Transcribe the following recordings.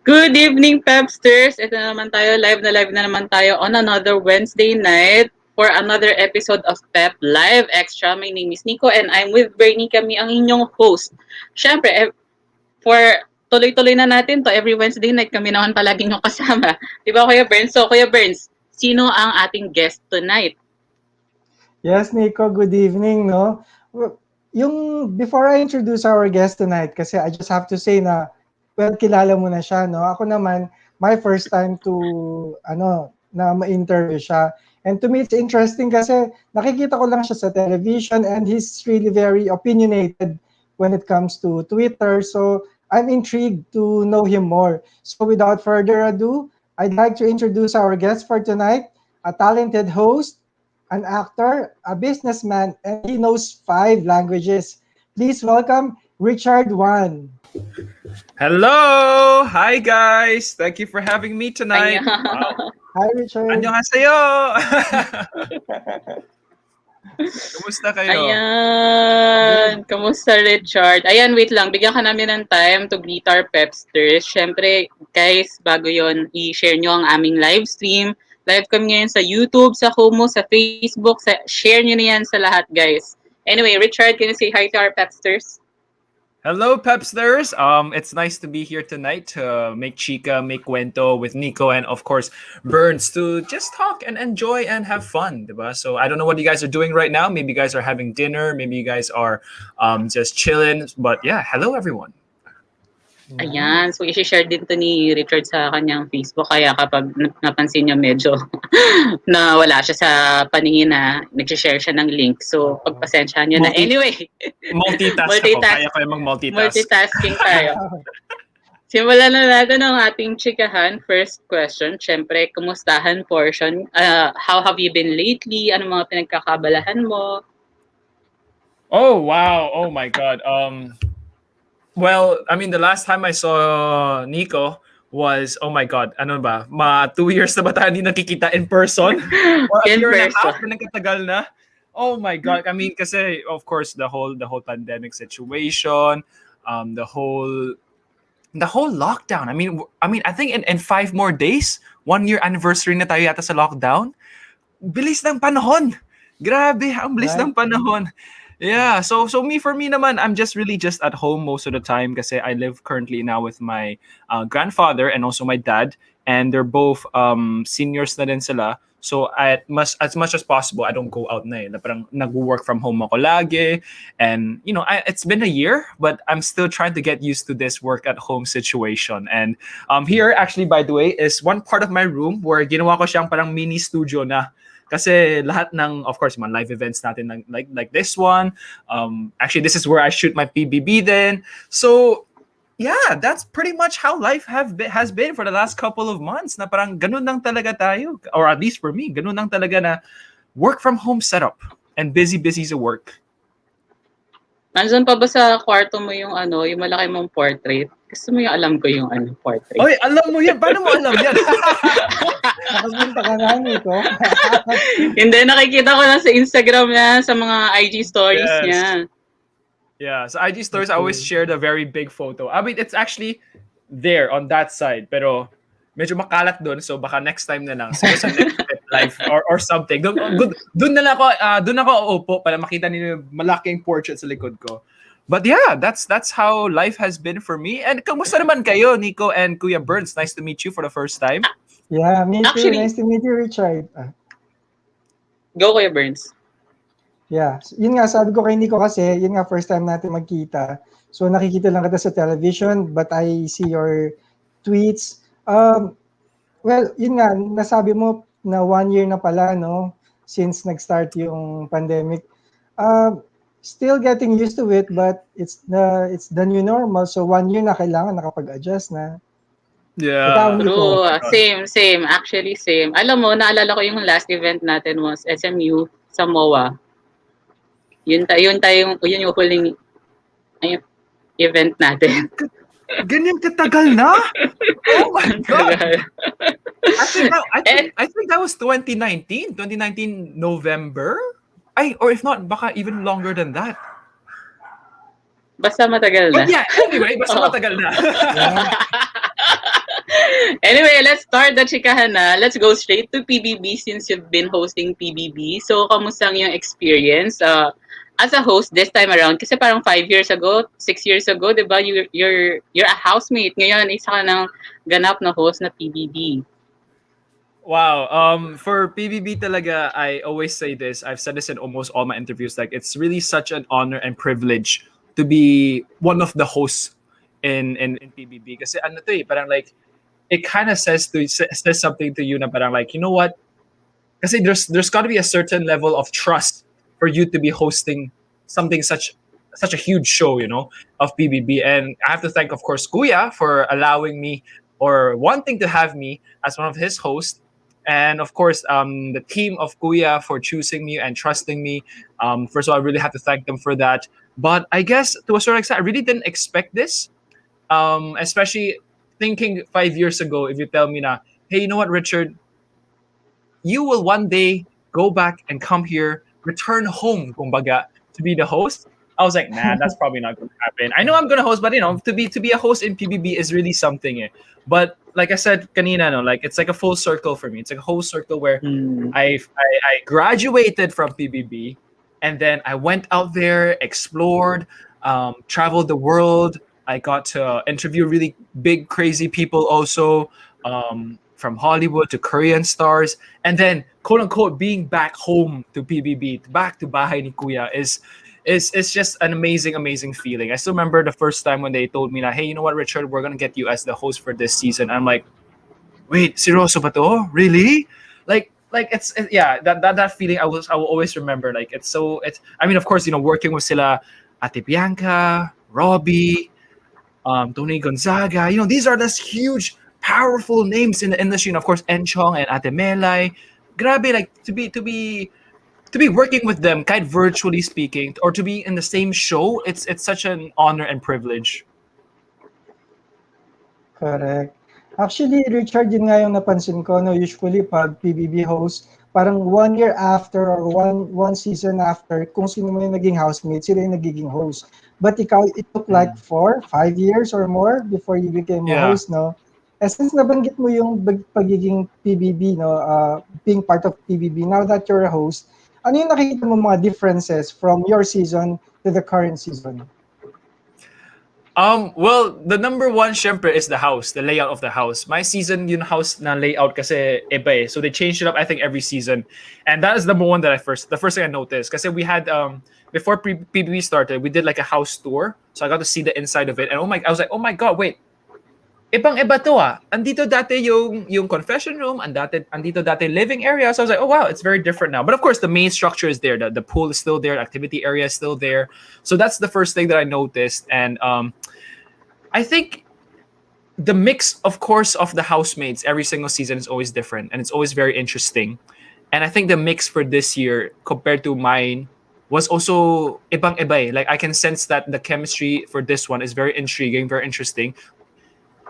Good evening, Pepsters! Ito na naman tayo, live na naman tayo on another Wednesday night for another episode of PEP Live EXTRA. My name is Nikko and I'm with Bernie, kami ang inyong host. Siyempre, for tuloy-tuloy na natin to, every Wednesday night kami naman palaging yung kasama. Di ba, Kuya Burns? So, Kuya Burns, sino ang ating guest tonight? Yes, Nico, good evening, no? Before I introduce our guest tonight, kasi I just have to say na, well, kilala mo na siya, no? Ako naman, my first time to, na ma-interview siya. And to me, it's interesting kasi nakikita ko lang siya sa television and he's really very opinionated when it comes to Twitter. So, I'm intrigued to know him more. So, without further ado, I'd like to introduce our guest for tonight, a talented host, an actor, a businessman, and he knows 5 languages. Please welcome Richard Juan. Hello! Hi guys! Thank you for having me tonight. Wow. Hi, Richard. Annyeonghaseyo! Kumusta kayo? Ayan. Kamusta, Richard? Ayan, wait lang. Bigyan ka namin ng time to greet our Pepsters. Siyempre, guys, bago yon i-share nyo ang aming live stream. Live kami ngayon sa YouTube, sa Kumu, sa Facebook. Share nyo na yan sa lahat, guys. Anyway, Richard, can you say hi to our Pepsters? Hello, Pepsters! It's nice to be here tonight to make chika, make cuento with Nikko and of course Burns to just talk and enjoy and have fun, diba? So I don't know what you guys are doing right now. Maybe you guys are having dinner. Maybe you guys are just chilling. But yeah, hello everyone. Ayan. So, isi-share din to ni Richard sa kanyang Facebook. Kaya kapag napansin niyo medyo na wala siya sa paningin na nag-share siya ng link. So, pagpasensyahan niyo na. Anyway. Multitask ako. Kaya kayo mag-multitask. Multitasking tayo. Simulan na natin ang ating chikahan. First question, syempre, kumustahan portion. How have you been lately? Ano mga pinagkakabalahan mo? Oh, wow. Oh my God. Well, I mean, the last time I saw Nikko was, oh my God, ano ba? 2 years na ba tayo hindi nakikita in person? Or a year and a half na nagkatagal na? Oh my God. I mean, kasi, of course, the whole pandemic situation, the whole lockdown. I mean, I think in 5 more days, 1 year anniversary na tayo yata sa lockdown. Bilis ng panahon. Grabe, ang bilis ng panahon. Yeah, so for me naman, I'm just at home most of the time kasi I live currently now with my grandfather and also my dad, and they're both seniors na din sila. So as much as possible, I don't go out na eh. Parang nag-work from home ako lagi, and you know, it's been a year, but I'm still trying to get used to this work at home situation. And here actually, by the way, is one part of my room where ginawa ko siyang parang mini studio na. Kasi lahat ng, of course, mga live events natin like this one. Actually, this is where I shoot my PBB then. So, yeah, that's pretty much how life has been for the last couple of months. Na parang ganun lang talaga tayo. Or at least for me, ganun lang talaga na work from home setup and busy sa work. Nandiyan pa ba sa kwarto mo yung yung malaki mong portrait? Gusto mo yung alam ko yung portrait. Oy, alam mo yan. Paano mo alam yan? Nakapunta ka na, Nico. Hindi, nakikita ko lang sa Instagram niya, sa mga IG stories niya. Yeah, so IG stories, I always share the very big photo. I mean, it's actually there on that side, pero medyo makalat doon, so baka next time na lang. So sa next live or something. Doon ako uupo para makita niyo malaking portrait sa likod ko. But yeah, that's how life has been for me. And kamusta naman kayo, Nikko and Kuya Burns? Nice to meet you for the first time. Yeah, me too. Actually, nice to meet you, Richard. Go, Kuya Burns. Yeah, yun nga, sabi ko kay Nikko kasi, yun nga, first time natin magkita. So, nakikita lang kita sa television, but I see your tweets. Well, yun nga, nasabi mo na 1 year na pala, no, since nag-start yung pandemic. Still getting used to it, but it's the new normal. So 1 year na kailangan nakapag-adjust na. Yeah. True. Same. Actually, same. Alam mo, naalala ko yung last event natin was SMU sa MOA. Yun yung huling event natin. Ganyan katagal na? Oh my God. I think that was 2019 November. Or if not, baka even longer than that. Basta matagal na. But yeah, anyway, basta matagal na. Anyway, let's start the chikahan na. Let's go straight to PBB since you've been hosting PBB. So, kamusta ang yung experience as a host this time around? Kasi parang 5 years ago, 6 years ago, di ba, you're a housemate. Ngayon, isa ka ng ganap na host na PBB. Wow. For PBB talaga, I always say this. I've said this in almost all my interviews. Like, it's really such an honor and privilege to be one of the hosts in PBB. Kasi ano to eh, parang like, it kind of says something to you na parang like, you know what? Kasi there's got to be a certain level of trust for you to be hosting something such a huge show, of PBB. And I have to thank, of course, Kuya for allowing me or wanting to have me as one of his hosts. And of course, the team of Kuya for choosing me and trusting me. First of all, I really have to thank them for that. But I guess to a certain extent, I really didn't expect this. Especially thinking 5 years ago, if you tell me na, hey, you know what, Richard, you will one day go back and come here, return home, kumbaga, to be the host. I was like, nah, that's probably not going to happen. I know I'm going to host, but to be a host in PBB is really something. But like I said, kanina, no, like it's like a full circle for me. It's like a whole circle where I graduated from PBB, and then I went out there, explored, traveled the world. I got to interview really big, crazy people also. From Hollywood to Korean stars, and then quote unquote being back home to PBB, back to Bahay ni Kuya is just an amazing feeling. I still remember the first time when they told me that, hey, you know what, Richard, we're gonna get you as the host for this season. I'm like, wait, seryoso ba to? Really? Like yeah, that feeling I will always remember. Like it's I mean, of course, working with sila Ate Bianca, Robbie, Tony Gonzaga, these are these huge powerful names in the industry, and of course Enchong and Ate Melay. Grabe, like to be working with them, kind of virtually speaking, or to be in the same show, it's such an honor and privilege. Correct. Actually, Richard, yun nga yung napansin ko, no, usually pag PBB host, parang 1 year after or one season after, kung sino mo yung naging housemate, sila yung nagiging host. But ikaw, it took like 4-5 years or more before you became a host, no? Since nabanggit mo yung pagiging PBB, no, being part of PBB, now that you're a host, ano yung nakikita mo mga differences from your season to the current season? Well, the number one, syempre, is the house, the layout of the house. My season, yung house na layout kasi iba eh. So they changed it up, I think, every season. And that is the one that the first thing I noticed. Kasi we had, before PBB started, we did like a house tour. So I got to see the inside of it. And I was like, oh my God, wait. Ibang-iba to ah. Andito dati yung confession room, andito dati living area. So I was like, oh wow, it's very different now. But of course, the main structure is there. The pool is still there. The activity area is still there. So that's the first thing that I noticed. And I think the mix, of course, of the housemates every single season is always different. And it's always very interesting. And I think the mix for this year compared to mine was also ibang-iba. Like I can sense that the chemistry for this one is very intriguing, very interesting.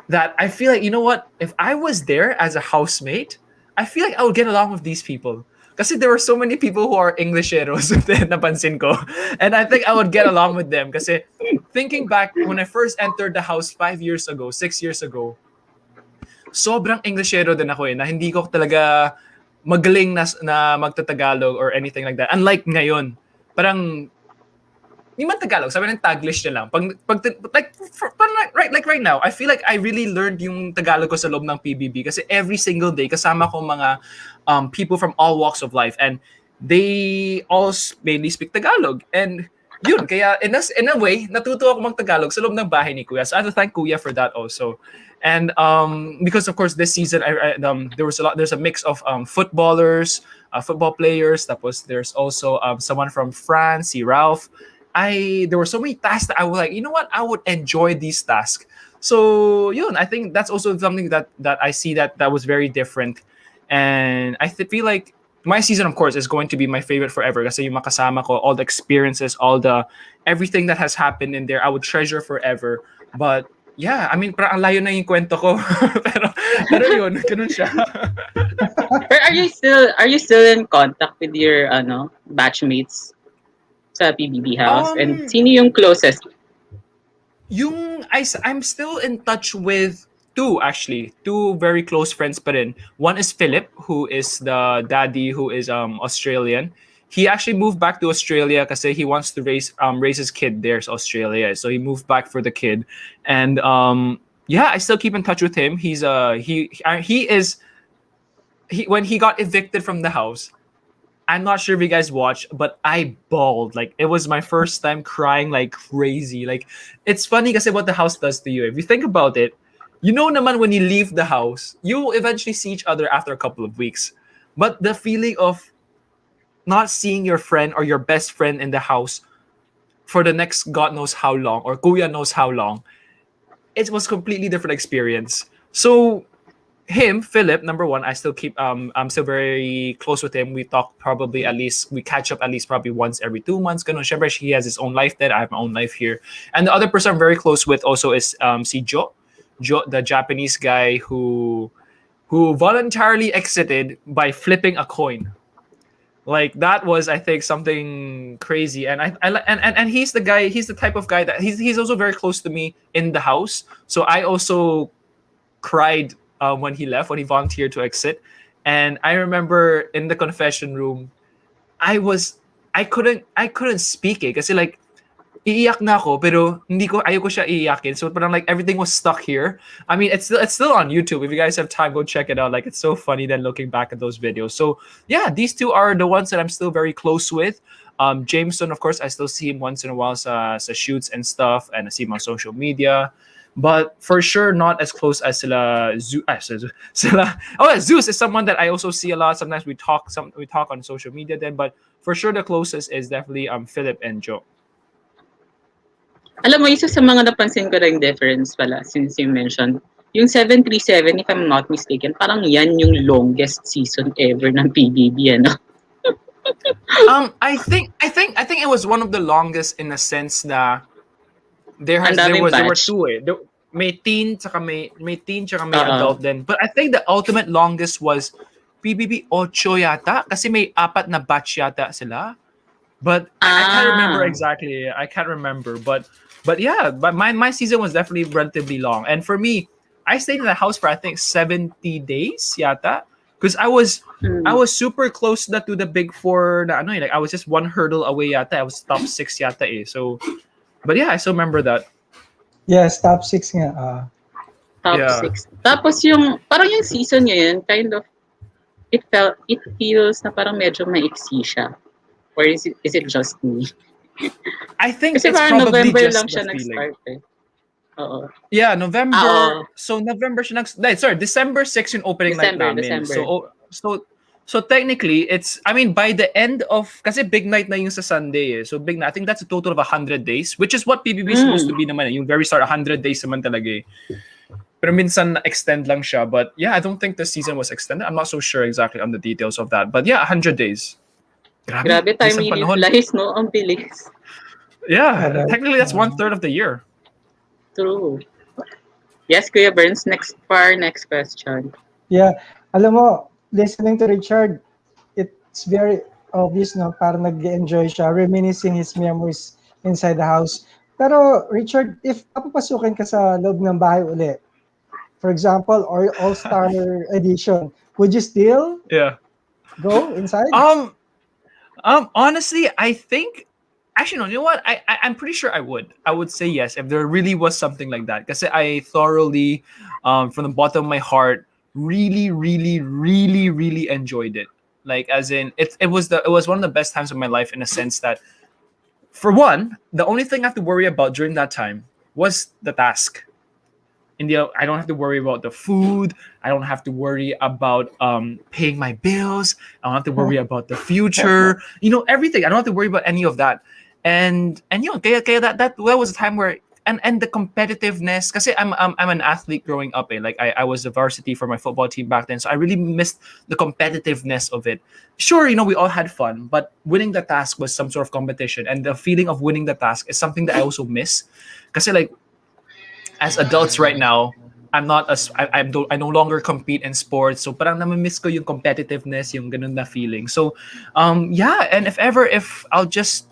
That I feel like, you know what? If I was there as a housemate, I feel like I would get along with these people. Kasi there were so many people who are Englisheros, napansin ko. And I think I would get along with them. Kasi thinking back, when I first entered the house 5 years ago, 6 years ago, sobrang Englishero din ako na hindi ko talaga magaling na magtatagalog or anything like that. Unlike ngayon, parang hindi man Tagalog, sabi ng Taglish na lang. Like right now, I feel like I really learned yung Tagalog ko sa loob ng PBB kasi every single day kasama ko mga people from all walks of life and they all mainly speak Tagalog. And yun, kaya in a way, natuto ako mag-Tagalog sa loob ng bahay ni Kuya. So I have to thank Kuya for that also. And because of course this season there's a mix of footballers, football players, tapos there's also someone from France, si Ralph. There were so many tasks that I was like, you know what, I would enjoy these tasks. So yun, I think that's also something that I see that was very different. And I feel like my season, of course, is going to be my favorite forever kasi yung makasama ko, all the experiences, everything that has happened in there, I would treasure forever. But yeah, I mean, parang ang layo na yung kwento ko. pero yun, ganun siya. But are you still in contact with your batchmates sa PBB house? And sino yung closest? I'm still in touch with two very close friends pa rin. One is Philip, who is the daddy who is Australian. He actually moved back to Australia kasi he wants to raise his kid there in Australia. So he moved back for the kid. And yeah, I still keep in touch with him. He when he got evicted from the house, I'm not sure if you guys watched, but I bawled. Like, it was my first time crying like crazy. Like, it's funny kasi what the house does to you. If you think about it, you know naman when you leave the house, you will eventually see each other after a couple of weeks. But the feeling of not seeing your friend or your best friend in the house for the next God knows how long, or Kuya knows how long, it was completely different experience. So him, Philip, number one, I'm still very close with him. We talk probably we catch up at least probably once every 2 months. Ganun. Syempre, he has his own life then. I have my own life here. And the other person I'm very close with also is si Joe. Joe, the Japanese guy who voluntarily exited by flipping a coin. Like, that was, I think, something crazy. And and he's the guy, he's the type of guy that he's also very close to me in the house. So I also cried when he left, when he volunteered to exit. And I remember in the confession room, I couldn't speak kasi like, iiyak na ako, pero ayoko siya iiyakin. So parang like everything was stuck here. I mean, it's still on YouTube. If you guys have time, go check it out. Like, it's so funny then looking back at those videos. So yeah, these two are the ones that I'm still very close with. Jameson, of course, I still see him once in a while sa shoots and stuff, and I see him on social media. But for sure, not as close as Zeus is someone that I also see a lot. Sometimes we talk on social media then, but for sure the closest is definitely Philip and Joe. Alam mo, isa sa mga napansin ko ring difference pala, since you mentioned, yung 737, if I'm not mistaken, parang yan yung longest season ever ng PBB, ano? I think it was one of the longest in the sense that there were two may teen tsaka may adult then. But I think the ultimate longest was PBB 8 yata kasi may 4 na batch yata sila. But I can't remember exactly. I can't remember. But yeah, but my season was definitely relatively long. And for me, I stayed in the house for I think 70 days yata. Because I was super close to the big four na ano, like I was just one hurdle away yata. I was top 6 yata eh. So, but yeah, I still remember that. Yes, top 6 nga. Top 6. Tapos parang yung season ngayon, kind of, it feels na parang medyo maiksi siya. Or is it just me? I think kasi it's parang probably November just lang siya the nag-start feeling. Oo. Yeah, November. So November siya December 6 yung opening night namin. December. So technically, it's, I mean, by the end of, kasi big night na yung sa Sunday eh. So big na, I think that's a total of 100 days, which is what PBB is supposed to be naman eh. Yung very start, 100 days naman talaga eh. Pero minsan extend lang siya. But yeah, I don't think the season was extended. I'm not so sure exactly on the details of that. But yeah, 100 days. Grabe, time really flies, no? Ang bilis. Yeah, technically that's 1/3 of the year. True. Yes, Kuya Burns, next question. Yeah, alam mo, listening to Richard, it's very obvious, no? Parang nag-enjoy siya, reminiscing his memories inside the house. Pero Richard, if papapasukin ka sa loob ng bahay uli, for example, or All-Star Edition, would you still go inside? Honestly, I think, actually, no, you know what? I'm pretty sure I would. I would say yes if there really was something like that. Because I thoroughly, from the bottom of my heart, really, really, really, really enjoyed it. Like, as in, it was one of the best times of my life in a sense that, for one, the only thing I have to worry about during that time was the task. I don't have to worry about the food. I don't have to worry about paying my bills. I don't have to worry about the future. Everything. I don't have to worry about any of that. And kaya that was a time where and the competitiveness. Kasi I'm an athlete growing up. Like I was the varsity for my football team back then, so I really missed the competitiveness of it. Sure, we all had fun, but winning the task was some sort of competition, and the feeling of winning the task is something that I also miss. Kasi like, as adults right now, I no longer compete in sports, so parang namimiss ko yung competitiveness, yung ganun na feeling. So, yeah, and if I'll just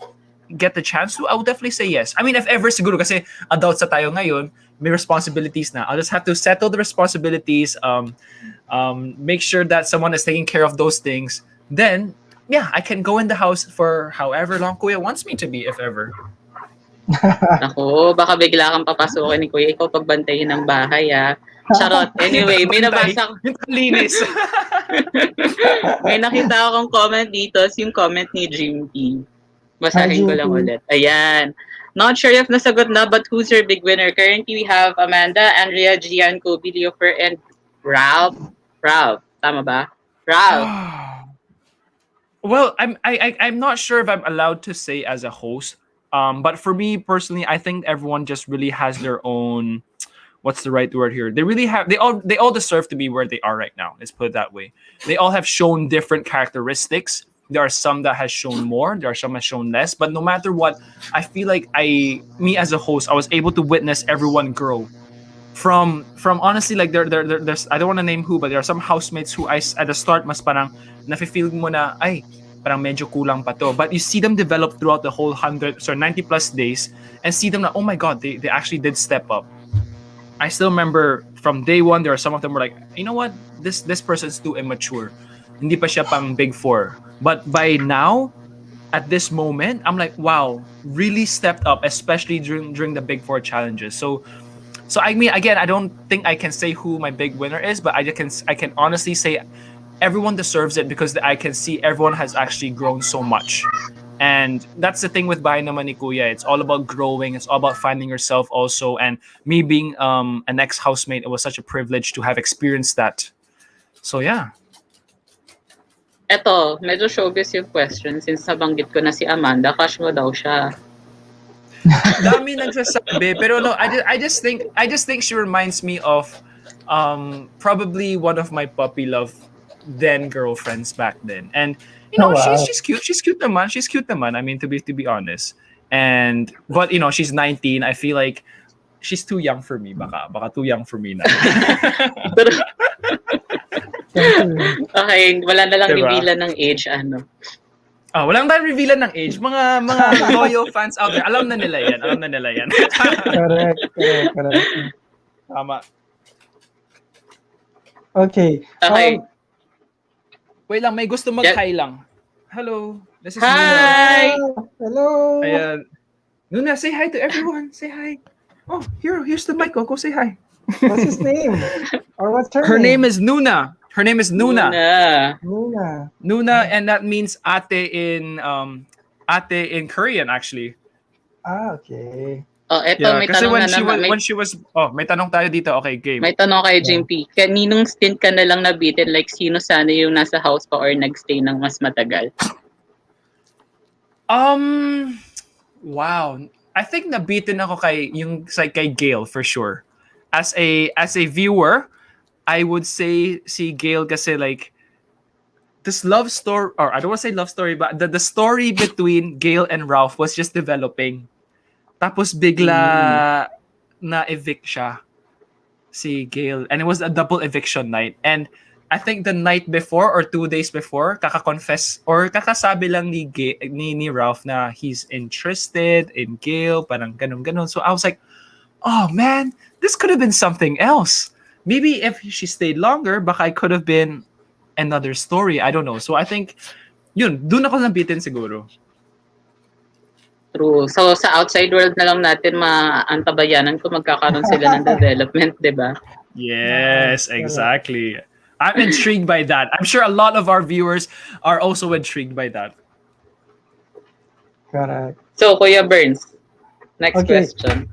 get the chance to, I would definitely say yes. I mean, if ever siguro kasi adults na tayo ngayon, may responsibilities na. I'll just have to settle the responsibilities, make sure that someone is taking care of those things. Then, yeah, I can go in the house for however long Kuya wants me to be, if ever. Ako, baka bigla kang papasukin ni Kuya. Ikaw pagbantayin ng bahay, Charot. Anyway, may nabasa ko. Linis. May nakita akong comment dito, yung comment ni Jim P. Basahin ko lang ulit. Ayan. Not sure if nasagot na, but who's your big winner? Currently, we have Amanda, Andrea, Gian, Kobe, Leofer, and Ralph. Ralph. Tama ba? Ralph. Well, I'm not sure if I'm allowed to say as a host. But for me personally, I think everyone just really has their own, what's the right word here? They all deserve to be where they are right now. Let's put it that way. They all have shown different characteristics. There are some that has shown more, there are some that has shown less. But no matter what, I feel like me as a host, I was able to witness everyone grow. From honestly, like there's, I don't want to name who, but there are some housemates who at the start mas parang nafe-feel mo na ay parang medyo kulang pa to. But you see them develop throughout the whole 90 plus days and see them na, oh my God, they actually did step up. I still remember from day one, there are some of them were like, you know what, this person's too immature. Hindi pa siya pang big four. But by now, at this moment, I'm like, wow, really stepped up, especially during the big four challenges. So I mean, again, I don't think I can say who my big winner is, but I can honestly say everyone deserves it because I can see everyone has actually grown so much. And that's the thing with Bahay Naman ni Kuya. It's all about growing. It's all about finding yourself also. And me being an ex-housemate, it was such a privilege to have experienced that. So yeah. Eto, medyo showbiz yung question since nabanggit ko na si Amanda, crush mo daw siya. Dami nagsasabi, pero no, I just think she reminds me of probably one of my puppy love then girlfriends back then. And you know, wow. she's cute. She's cute naman. I mean, to be honest. And but you know, she's 19. I feel like she's too young for me. Baka too young for me na. Okay, wala na lang Diba? revealan ng age, ano. Walang tayong revealan ng age. Mga loyal fans out there, alam na nila yan. Correct. Tama. Okay. Okay. Wait lang, may gusto mag-hi lang. Hello. This is Hi! Nuna. Hello. Ayan. Nuna, say hi to everyone. Say hi. Oh, here's the mic. Go say hi. What's his name? Or what's her name is Nuna. Her name is Nuna. Nuna, and that means ate in Korean actually. Okay. Oh, eto may tanong when na naman. when she was may tanong tayo dito. Okay, game. May tanong kay JP. Kaninong stint ka na lang nabitin? Like, sino sana yung nasa house pa or nagstay ng mas matagal? Wow. I think nabitin ako kay Gail for sure. As a viewer, I would say si Gail kasi like this love story, or I don't want to say love story, but the story between Gail and Ralph was just developing. Tapos bigla na-evict siya si Gail. And it was a double eviction night. And I think the night before or 2 days before, kaka-confess or kakasabi lang ni Ralph na he's interested in Gail, parang ganun. So I was like, oh man, this could have been something else. Maybe if she stayed longer, baka it could have been another story. I don't know. So I think, dun ako nabitin siguro. True. So, sa outside world na lang natin maantabayanan kung magkakaroon sila ng development, di ba? Yes, exactly. I'm intrigued by that. I'm sure a lot of our viewers are also intrigued by that. Correct. So, Kuya Burns, next question.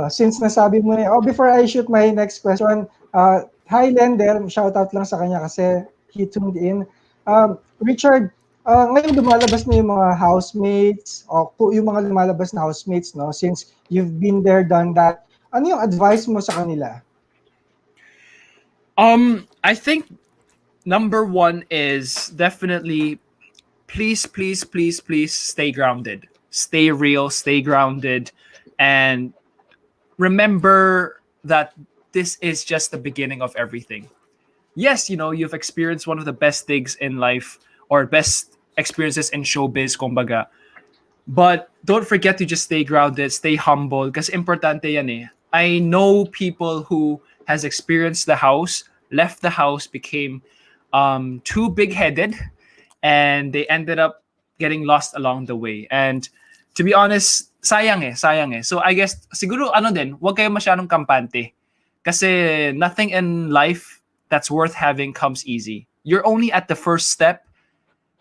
Since nasabi mo na, before I shoot my next question, hi Lender, shout out lang sa kanya kasi he tuned in. Richard, ngayon lumalabas na yung mga housemates o yung mga lumalabas na housemates, no? Since you've been there, done that, ano yung advice mo sa kanila? I think number one is definitely please stay grounded. Stay real, stay grounded, and remember that this is just the beginning of everything. Yes, you've experienced one of the best things in life or best experiences in showbiz, kumbaga. But don't forget to just stay grounded, stay humble, kasi importante yan eh. I know people who has experienced the house, left the house, became too big-headed, and they ended up getting lost along the way. And to be honest, sayang eh. So I guess siguro ano din, wag kayo masyadong kampante. Kasi nothing in life that's worth having comes easy. You're only at the first step.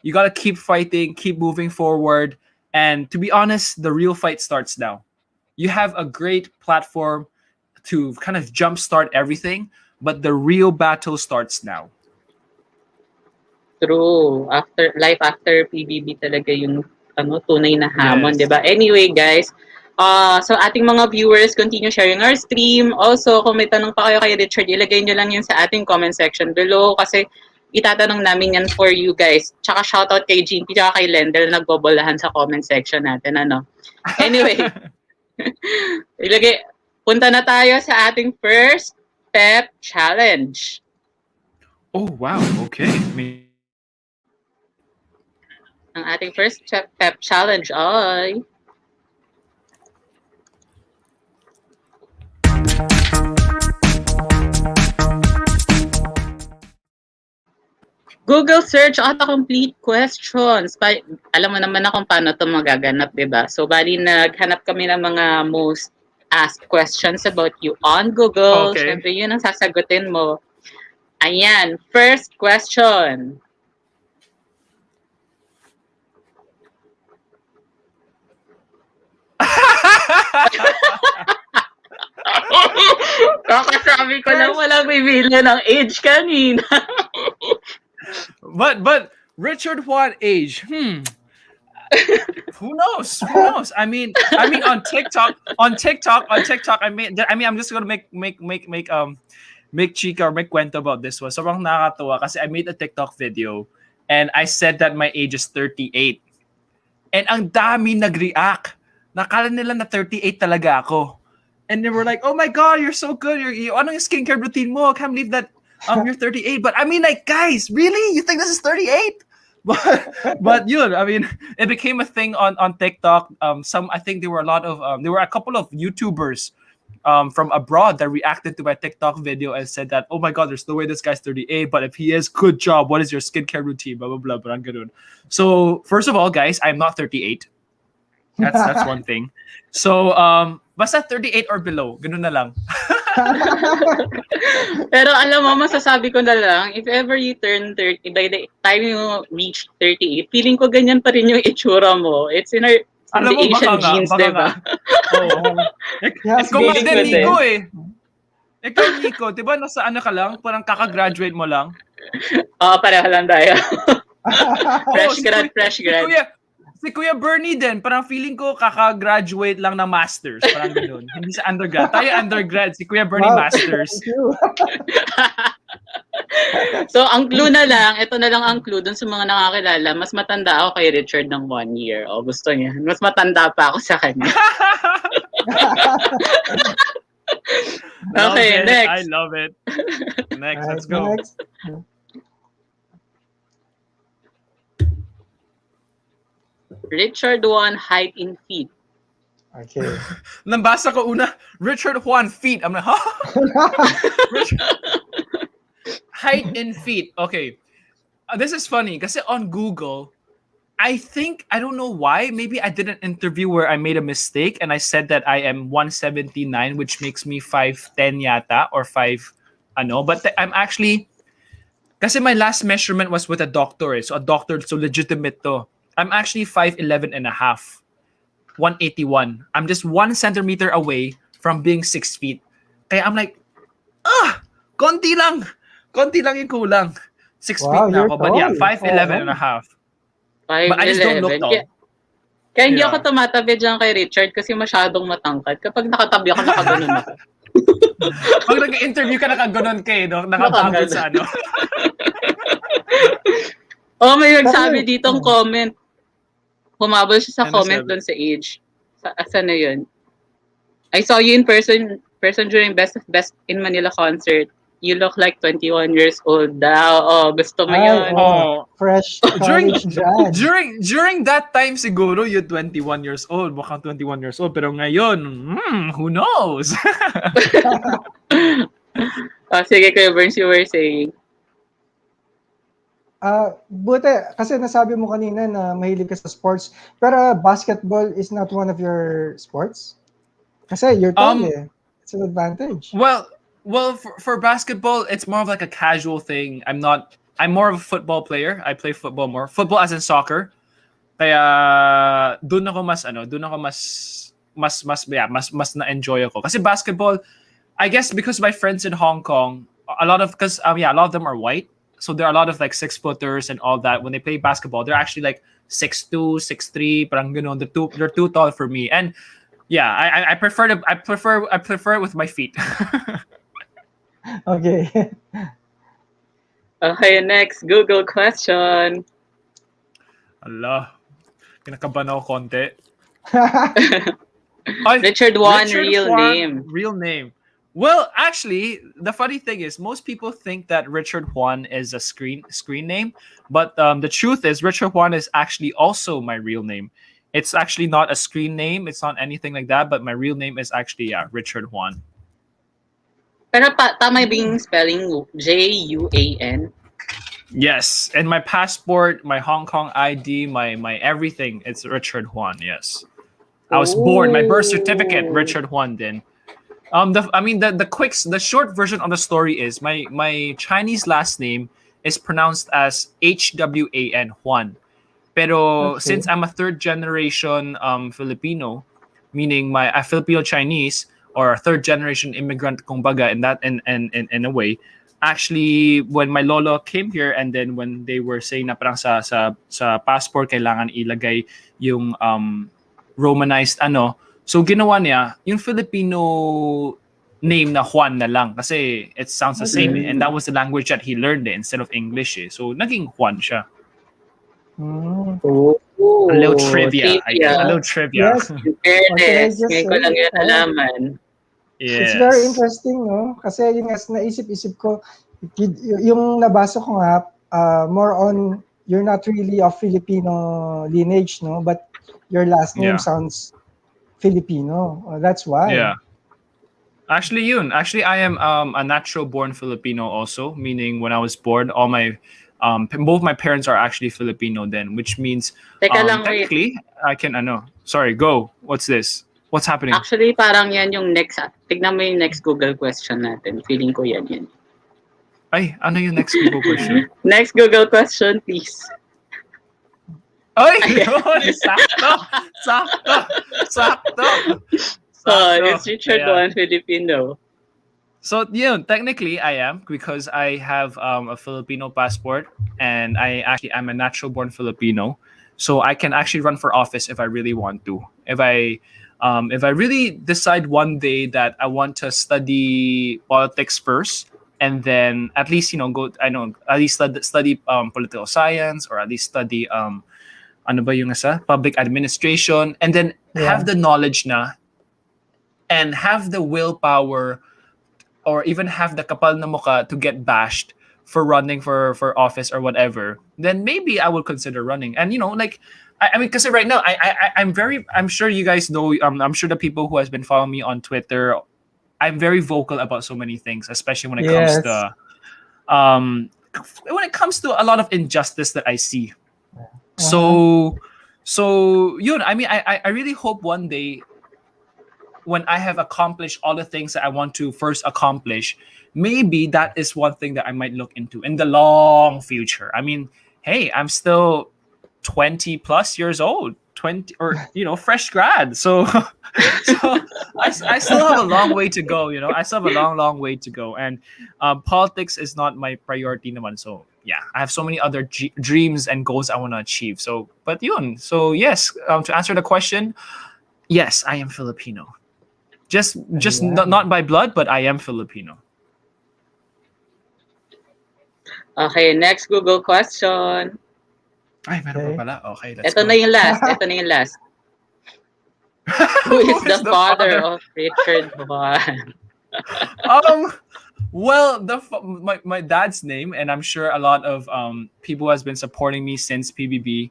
You got to keep fighting, keep moving forward. And to be honest, the real fight starts now. You have a great platform to kind of jumpstart everything, but the real battle starts now. True. Life after PBB talaga yung tunay na hamon, Yes. 'di ba? Anyway, guys, so ating mga viewers, continue sharing our stream. Also, kung may tanong pa kayo kay Richard, ilagay nyo lang yan sa ating comment section below kasi itatanong namin yan for you guys. Tsaka shoutout kay Jinky tsaka kay Lendel na nagbobolahan sa comment section natin, ano. Anyway, punta na tayo sa ating first PEP challenge. Oh, wow. Okay. Ang ating first PEP challenge ay Google search autocomplete questions. Alam mo naman na kung paano ito magaganap, diba? So, bali naghanap kami ng mga most asked questions about you on Google. Okay. Siyempre, yun ang sasagutin mo. Ayan, first question. Kakasabi ko lang walang bibili ng age kanina. But Richard Juan age. Who knows? Who knows? I mean on TikTok, I'm just gonna make chika or make kwento about this one. Sobrang nakakatuwa kasi I made a TikTok video and I said that my age is 38. And ang dami nag-react. Nakala nila na 38 talaga ako. And they were like, "Oh my God, you're so good. Ano yung skincare routine mo? I can't believe that you're 38." But I mean, like, guys, really? You think this is 38? But yun, I mean, it became a thing on TikTok. I think there were a couple of YouTubers from abroad that reacted to my TikTok video and said that, "Oh my God, there's no way this guy's 38, but if he is, good job. What is your skincare routine?" Blah, blah, blah, parang ganun. So, first of all, guys, I'm not 38. That's one thing. So, basta 38 or below, ganun na lang. Pero alam mo, masasabi ko na lang, if ever you turn 30, by the time you reach 38, feeling ko ganyan pa rin yung itsura mo. It's in the Asian genes, diba? Oo. Ikaw nga din, Nikko eh. Ikaw, Nikko, diba nasa ano ka lang? Parang kakagraduate mo lang? Oo, pareho lang tayo. Fresh grad. Si Kuya Bernie din, parang feeling ko kaka-graduate lang na masters. Parang gano'n. Hindi sa undergrad. Tayo undergrad, si Kuya Bernie masters. So, ang clue na lang, ito na lang ang clue dun sa mga nakakilala, mas matanda ako kay Richard ng 1 year. O, gusto niya. Mas matanda pa ako sa kanya. Okay, next. I love it. Next, let's go. Next. Richard Juan, height in feet. Okay. Nabasa ko una, Richard Juan, feet. I'm like, huh? Height in feet. Okay. This is funny kasi on Google, I don't know why, maybe I did an interview where I made a mistake and I said that I am 179, which makes me 5'10 yata or 5 but I'm actually, kasi my last measurement was with a doctor, so legitimate to. I'm actually 5'11 and a half, 181. I'm just 1 centimeter away from being 6 feet. Kaya I'm like, konti lang yung kulang. 6 feet na ako, but yeah, 5'11 and a half. But I just don't look tall. Kaya hindi ako tumatabi dyan kay Richard kasi masyadong matangkad. Kapag nakatabi ako, nakaganon ako. Pag nag-interview ka, nakaganon ka no? Nakapagod sa ano. May nagsabi ditong comment. Humabol siya sa comment doon sa age. Saan na yun? I saw you in person during Best in Manila concert. you look like 21 years old daw. Oh, gusto mo Ay, yun? Oh, fresh during college grad. during that time siguro you're 21 years old, mukhang 21 years old, pero ngayon, who knows? Oh, sige, Kuya Burns, you were saying. Buti, kasi nasabi mo kanina na mahilig ka sa sports, pero basketball is not one of your sports? Kasi you're tall Um, eh. It's an advantage. well, for basketball, it's more of like a casual thing. I'm more of a football player. I play football more. Football as in soccer. Kaya doon ako mas na-enjoy ako. Kasi basketball, I guess because my friends in Hong Kong, a lot of them are white. So there are a lot of like 6-footers and all that. When they play basketball, they're actually like 6'2", 6'3", parang gano'n. They're too tall for me. And yeah, I prefer it with my feet. Okay. Okay, next Google question. Allah, kinakabahan ako konti. Richard Juan, Richard real Juan, name. Real name. Well, actually, the funny thing is, most people think that Richard Juan is a screen name, but the truth is, Richard Juan is actually also my real name. It's actually not a screen name. It's not anything like that. But my real name is actually Richard Juan. Pero tama yung spelling Juan? Yes, and my passport, my Hong Kong ID, my everything, it's Richard Juan. Yes, I was born. My birth certificate, Richard Juan. Then, the short version of the story is my Chinese last name is pronounced as Hwan Juan. Pero Okay. since I'm a third generation Filipino, meaning a Filipino Chinese or a third generation immigrant, kumbaga, in a way, actually when my lolo came here and then when they were saying na parang sa passport kailangan ilagay yung Romanized so ginawa niya yung Filipino name na Juan na lang kasi it sounds the same and that was the language that he learned instead of English so naging Juan siya. Oh, A little trivia. I guess. A little trivia. Yes. Fairness, just ngayon ko say, lang yan nalaman. It's Yes. very interesting, no? Kasi yung naisip-isip ko, yung nabasa ko nga, more on, you're not really of Filipino lineage, no? But your last name Yeah. sounds Filipino. That's why. Yeah. Actually, I am a natural born Filipino also, meaning when I was born, all my both my parents are actually Filipino then, which means Teka lang, wait. technically I can sorry, go. What's this? What's happening? Actually, parang yan yung next. Tignan mo yung next Google question natin. Feeling ko yan. Ay, ano yung next Google question? Next Google question, please. Ay, yun, sakto. It's Richard Juan, Filipino. So technically I am because I have a Filipino passport and I'm a natural born Filipino. So I can actually run for office if I really want to. If I really decide one day that I want to study politics first and then at least study political science or at least study public administration and then have the knowledge na and have the willpower or even have the kapal na mukha to get bashed for running for office or whatever, then maybe I would consider running. And I mean, because right now I'm sure you guys know. I'm sure the people who has been following me on Twitter, I'm very vocal about so many things, especially when it comes to a lot of injustice that I see. So I mean, I really hope one day, when I have accomplished all the things that I want to first accomplish, maybe that is one thing that I might look into in the long future. I mean, hey, I'm still 20 plus years old, 20 or fresh grad. So I still have a long way to go. I still have a long way to go, and politics is not my priority naman. So yeah, I have so many other dreams and goals I want to achieve. So yes, to answer the question, yes, I am Filipino. Just not by blood, but I am Filipino. Okay, next Google question. Ay, meron pa pala. Okay, let's Ito go. na yung last. Who is the father of Richard Juan? Well, my dad's name, and I'm sure a lot of people who has been supporting me since PBB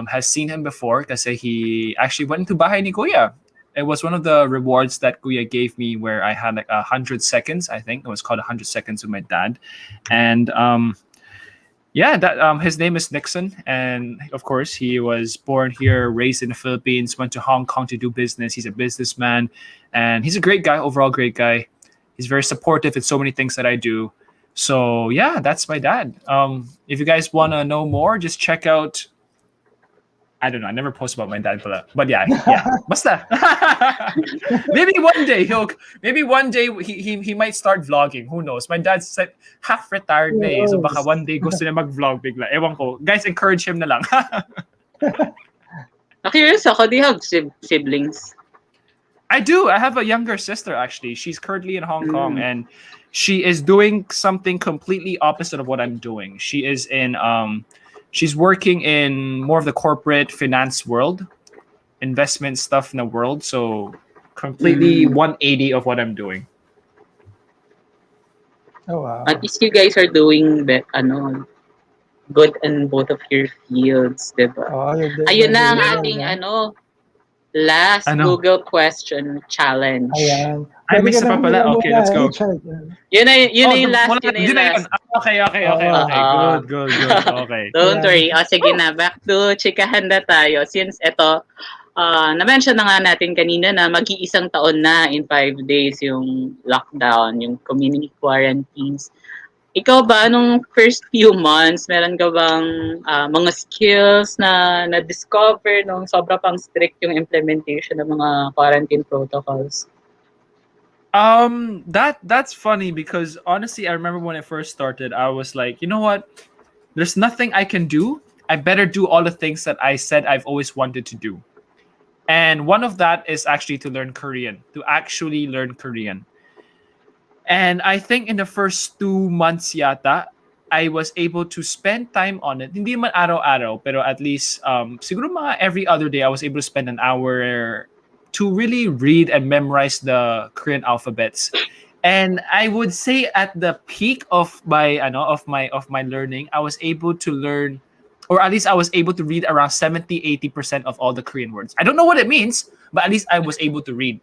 has seen him before because he actually went to Bahay ni Kuya. It was one of the rewards that Kuya gave me where I had like 100 seconds. I think it was called 100 seconds with my dad, and yeah, that his name is Nixon, and of course he was born here, raised in the Philippines, went to Hong Kong to do business. He's a businessman, and he's a great guy, overall great guy. He's very supportive in so many things that I do. So yeah, that's my dad. If you guys want to know more, just check out. I don't know. I never post about my dad, but yeah. Basta. maybe one day he might start vlogging. Who knows? My dad's like half retired na eh. So baka one day gusto niya mag-vlog bigla. Ewan ko. Guys, encourage him na lang. Curious ako, do you have siblings? I do. I have a younger sister actually. She's currently in Hong Kong and she is doing something completely opposite of what I'm doing. She is in she's working in more of the corporate finance world, investment stuff in the world. So completely 180 of what I'm doing. Oh, wow. At least you guys are doing good in both of your fields, diba? Oh, you're doing Ayun na ang really ating well, last Ano? Google question challenge. Ayan. I Pwede miss ka pa nang pala. muna Okay, let's go. Richard. Yun na yung last. Yun na yun. Okay. Good. Okay. Don't Ayan. worry. O, sige na. Back to chikahan na tayo. Since ito, na-mention na nga natin kanina na mag-iisang taon na in 5 days yung lockdown, yung community quarantines. Ikaw ba, nung first few months, meron ka bang mga skills na na-discover nung sobra pang strict yung implementation ng mga quarantine protocols? That's funny because honestly, I remember when I first started, I was like, you know what? There's nothing I can do. I better do all the things that I said I've always wanted to do. And one of that is actually to learn Korean, to actually learn Korean. And I think in the first 2 months yata, I was able to spend time on it. Hindi man araw-araw, pero at least siguro mga every other day I was able to spend an hour to really read and memorize the Korean alphabets. And I would say at the peak of my learning, I was able to learn, or at least I was able to read around 70-80% of all the Korean words. I don't know what it means, but at least I was able to read.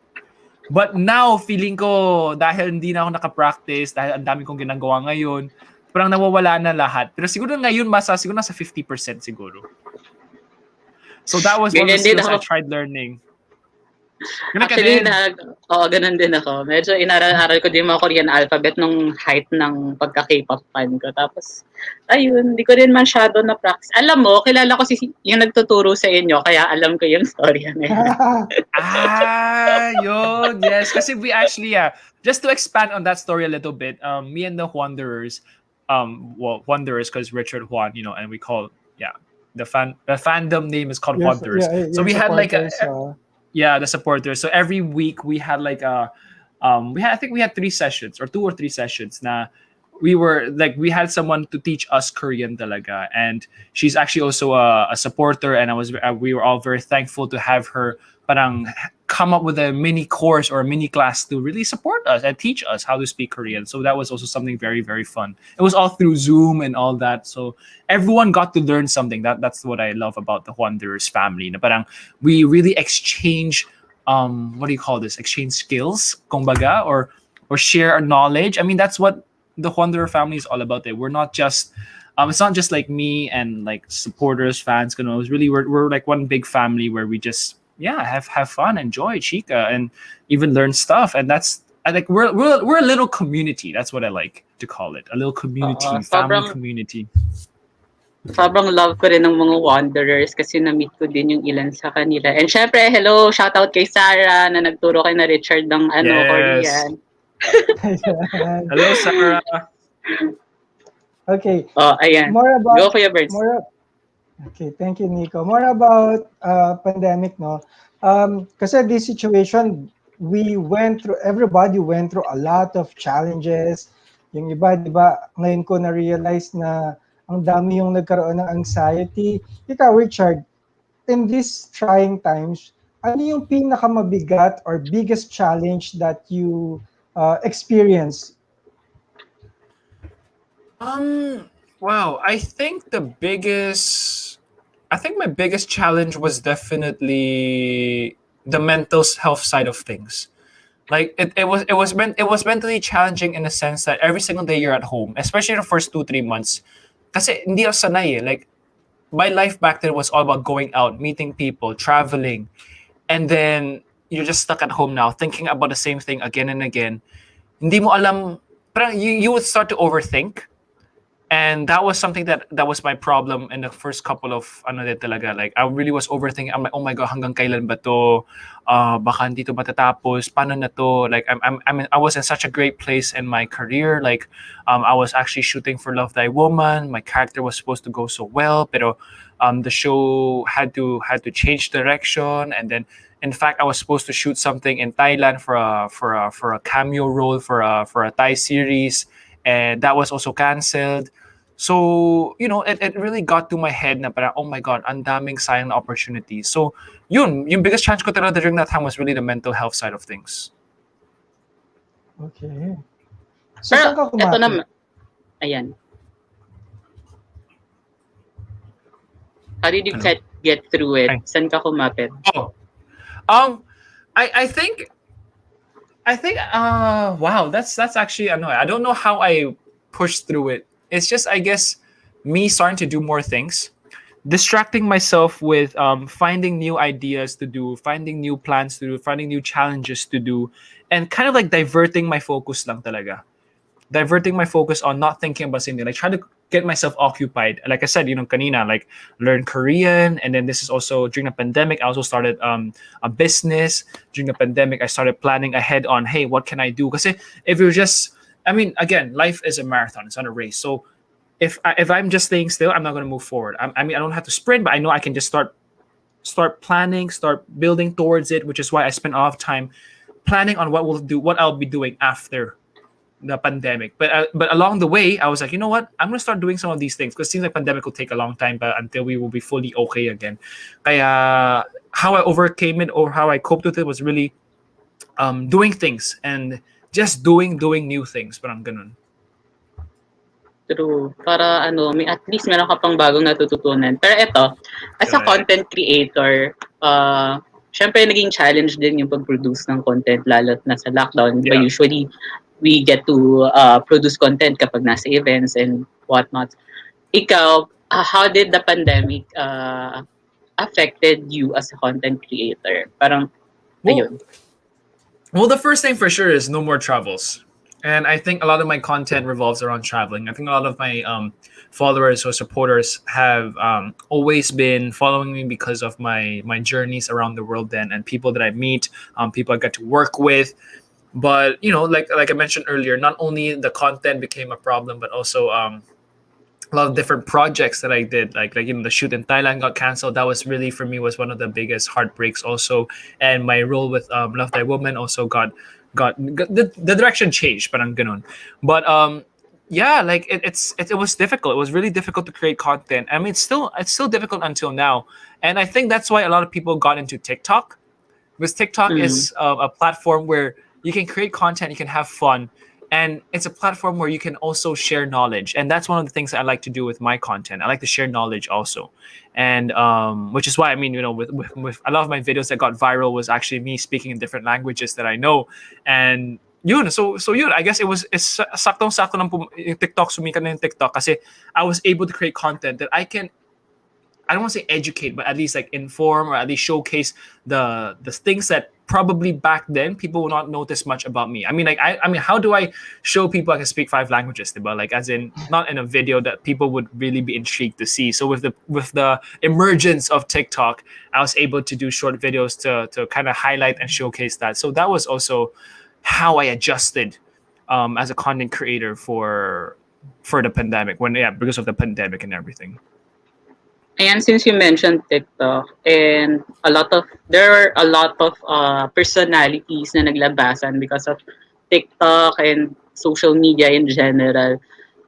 But now, feeling ko, dahil hindi na ako nakapractice, dahil ang dami kong ginagawa ngayon, parang nawawala na lahat. Pero siguro ngayon, siguro nasa 50% siguro. So that was one of the skills I tried learning. Actually, ganun din ako. Medyo inaral-aral ko din mga Korean alphabet nung height ng pagka-K-pop fan ko. Tapos, ayun, hindi ko rin masyado na practice. Alam mo, kilala ko yung nagtuturo sa inyo, kaya alam ko yung story na yan. Yun, yes. Kasi we actually, just to expand on that story a little bit, me and the Wanderers, Wanderers because Richard Juan, and we call, the fandom name is called Wanderers. So we had like the supporters. So every week we had like I think we had 3 sessions or 2 or 3 sessions na we had someone to teach us Korean talaga, and she's actually also a supporter, and we were all very thankful to have her parang come up with a mini course or a mini class to really support us and teach us how to speak Korean. So that was also something very, very fun. It was all through Zoom and all that. So everyone got to learn something. That's what I love about the Wanderers family. Na parang we really exchange what do you call this? Exchange skills, kumbaga, or share our knowledge. I mean, that's what the Wanderer family is all about. We're not just it's not just like me and like supporters, fans, it's really we're like one big family where we just have fun, enjoy chica, and even learn stuff. And that's we're a little community. That's what I like to call it, a little community, family community. Sobrang love ko rin ng mga Wanderers kasi na-meet ko din yung ilan sa kanila. And syempre, hello, shoutout kay Sarah na nagturo kay na Richard ng Korean. Hello, Sarah. Okay. Ayan. Go for your birds. Okay, thank you, Nikko. More about pandemic, no? Kasi this situation, everybody went through a lot of challenges. Yung iba, di ba, ngayon ko na-realize na ang dami yung nagkaroon ng anxiety. Ikaw, Richard, in these trying times, ano yung pinakamabigat or biggest challenge that you experience Wow, I think my biggest challenge was definitely the mental health side of things. Like it was mentally challenging in the sense that every single day you're at home, especially the first 2 3 months. Kasi hindi ako sanay eh. Like my life back then was all about going out, meeting people, traveling, and then you're just stuck at home now, thinking about the same thing again and again. Hindi mo alam, parang you would start to overthink, and that was something that was my problem in the first couple of ano din talaga. Like I really was overthinking. I'm like, oh my god, hanggang kailan ba to? Baka hindi to matatapos. Paano na to? Like I was in such a great place in my career. Like I was actually shooting for Love Thy Woman. My character was supposed to go so well, pero the show had to change direction, and then in fact I was supposed to shoot something in Thailand for a cameo role for a Thai series, and that was also canceled. So, it really got to my head na parang, oh my God, ang daming sayang na opportunities. So, yung biggest challenge ko talaga during that time was really the mental health side of things. Okay. So, Pero saan ka eto kumapit? naman, ayan. How did you Hello? get through it? Hi. Saan ka kumapit? Oh, um, I think, wow, that's actually annoying. I don't know how I pushed through it. It's just, I guess, me starting to do more things, distracting myself with finding new ideas to do, finding new plans to do, finding new challenges to do, and kind of like diverting my focus lang talaga. Diverting my focus on not thinking about something. Like try to get myself occupied. Like I said, kanina, like learn Korean, and then this is also during the pandemic. I also started a business during the pandemic. I started planning ahead on, hey, what can I do? Because if you're just, I mean, again, life is a marathon. It's not a race. So if I'm just staying still, I'm not going to move forward. I mean, I don't have to sprint, but I know I can just start planning, start building towards it, which is why I spent a lot of time planning on what I'll be doing after the pandemic. But along the way, I was like, you know what? I'm gonna start doing some of these things because it seems like pandemic will take a long time, but until we will be fully okay again. Kaya how I overcame it or how I coped with it was really doing things and just doing new things. Parang ganun. True. Para at least meron ka pang bagong natututunan. Pero eto, as a Correct. content creator, syempre naging challenge din yung pag-produce ng content lalo na sa lockdown. But Yeah. usually, we get to produce content kapag nasa events and whatnot. Ikaw, how did the pandemic affected you as a content creator? Parang, Well, ayun. Well, the first thing for sure is no more travels. And I think a lot of my content revolves around traveling. I think a lot of my followers or supporters have always been following me because of my journeys around the world then, and people that I meet, people I get to work with. But, like I mentioned earlier, not only the content became a problem, but also a lot of different projects that I did, like the shoot in Thailand got canceled. That was really for me was one of the biggest heartbreaks also, and my role with Love Thy Woman also got the direction changed, parang ganun. But yeah, like it was difficult. It was really difficult to create content. I mean, it's still difficult until now, and I think that's why a lot of people got into TikTok, because TikTok is a platform where you can create content, you can have fun, and it's a platform where you can also share knowledge. And that's one of the things that I like to do with my content. I like to share knowledge also, and which is why, I mean, with a lot of my videos that got viral was actually me speaking in different languages that I know. And yun, I guess it's saktong-sakto lang yung TikTok, sumikat na yung TikTok kasi I was able to create content that I don't want to say educate, but at least like inform or at least showcase the things that probably back then people will not notice much about me. I mean, like I mean, how do I show people I can speak 5 languages, diba? Like as in not in a video that people would really be intrigued to see. So with the emergence of TikTok, I was able to do short videos to kind of highlight and showcase that. So that was also how I adjusted as a content creator for the pandemic because of the pandemic and everything. And since you mentioned TikTok, and there are a lot of personalities na naglabasan because of TikTok and social media in general.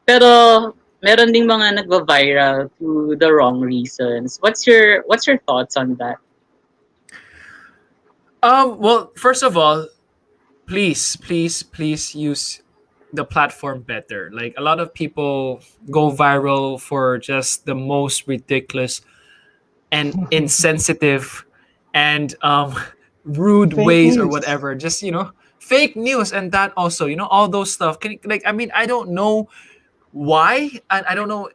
Pero meron ding mga nagva-viral to the wrong reasons. What's your thoughts on that? Well, first of all, please use the platform better. Like a lot of people go viral for just the most ridiculous and insensitive and rude Fake ways or news. whatever. Just fake news, and that also all those stuff. I mean, I don't know why, and I don't know,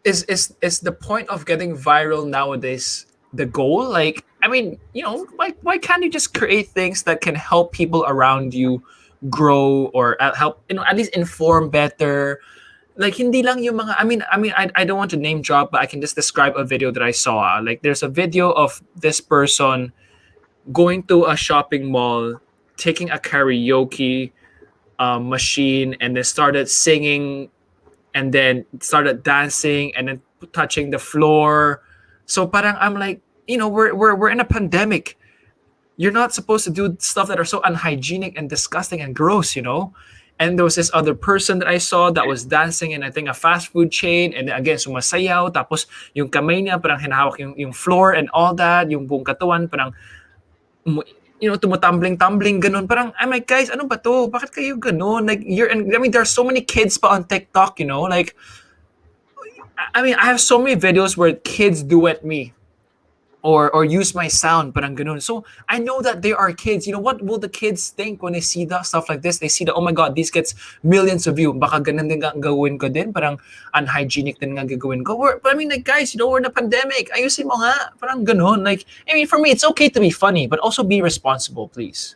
is the point of getting viral nowadays the goal? Like, I mean, why can't you just create things that can help people around you grow, or help, at least inform better? Like, hindi lang yung mga, I don't want to name drop, but I can just describe a video that I saw. Like, there's a video of this person going to a shopping mall, taking a karaoke machine, and then started singing, and then started dancing, and then touching the floor. So parang I'm like, we're in a pandemic. You're not supposed to do stuff that are so unhygienic and disgusting and gross. And there was this other person that I saw that was dancing in, I think, a fast food chain, and again sumasayaw, tapos yung kamay niya parang hinahawak yung floor and all that, yung buong katawan parang tumutambling-tumbling ganun. Parang, I'm like, guys, ano ba to? Bakit kayo ganun? Like, there are so many kids pa on TikTok, like, I mean, I have so many videos where kids duet me or use my sound, parang ganun. So I know that they are kids. What will the kids think when they see that stuff like this? They see that, oh my God, this gets millions of views. Baka ganun din gagawin ko din. Parang unhygienic din nga gagawin ko. But I mean, like, guys, we're in a pandemic. Ayusin mo nga. Parang ganun. Like, I mean, for me, it's okay to be funny, but also be responsible, please.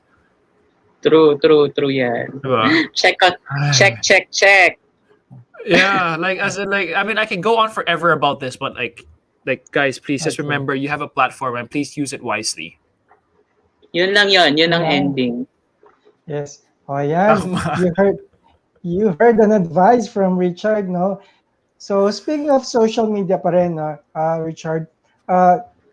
True yan. Diba? Check. Yeah, like, as in, like, I mean, I can go on forever about this, but like, guys, please just remember, you have a platform, and please use it wisely. Yun lang yun. Yun ang ending. Yes. Oh, yeah. You heard an advice from Richard, no? So, speaking of social media pa rin, Richard,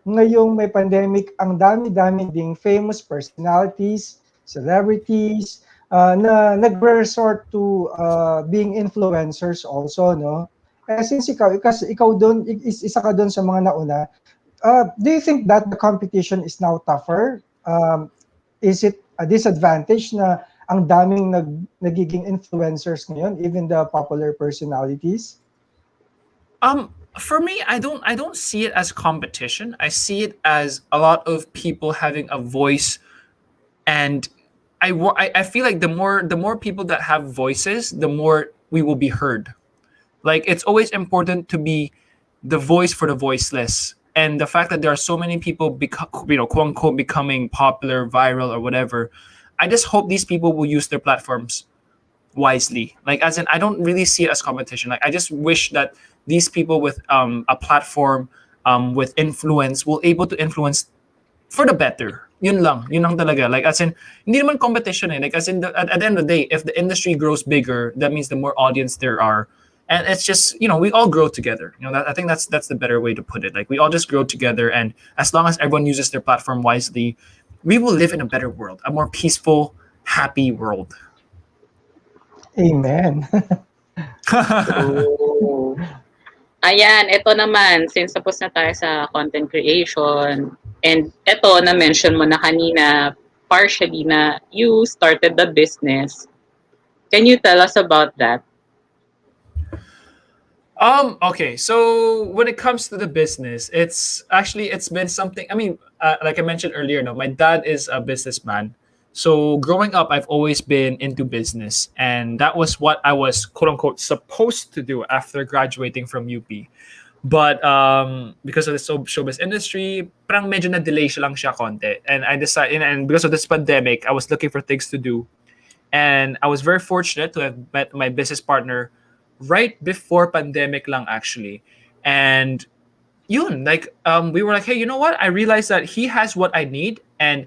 ngayong may pandemic, ang dami-dami ding famous personalities, celebrities, na nagre-resort to being influencers also, no? Since ikaw doon, isa ka doon sa mga nauna, do you think that the competition is now tougher? Is it a disadvantage na ang daming nagiging influencers ngayon, even the popular personalities? For me, I don't see it as competition. I see it as a lot of people having a voice, and I feel like the more people that have voices, the more we will be heard. Like, it's always important to be the voice for the voiceless. And the fact that there are so many people, quote unquote, becoming popular, viral, or whatever, I just hope these people will use their platforms wisely. Like, as in, I don't really see it as competition. Like, I just wish that these people with a platform, with influence, will able to influence for the better. Yun lang talaga. Like, as in, hindi naman competition eh. Like, as in, at the end of the day, if the industry grows bigger, that means the more audience there are. And it's just, we all grow together. I think that's the better way to put it. Like, we all just grow together, and as long as everyone uses their platform wisely, we will live in a better world, a more peaceful, happy world. Amen. Ayan, ito naman, since tapos na tayo sa content creation, and ito, na-mention mo na kanina, partially na you started the business. Can you tell us about that? Okay, so when it comes to the business, it's been something. I mean, like I mentioned earlier, no, my dad is a businessman. So growing up, I've always been into business, and that was what I was, quote unquote, supposed to do after graduating from UP. But because of the showbiz industry, parang medyo na delay siya lang siya konti. And I decided, and because of this pandemic, I was looking for things to do, and I was very fortunate to have met my business partner right before pandemic lang, actually. And yun, like, we were like, hey, you know what? I realized that he has what I need, and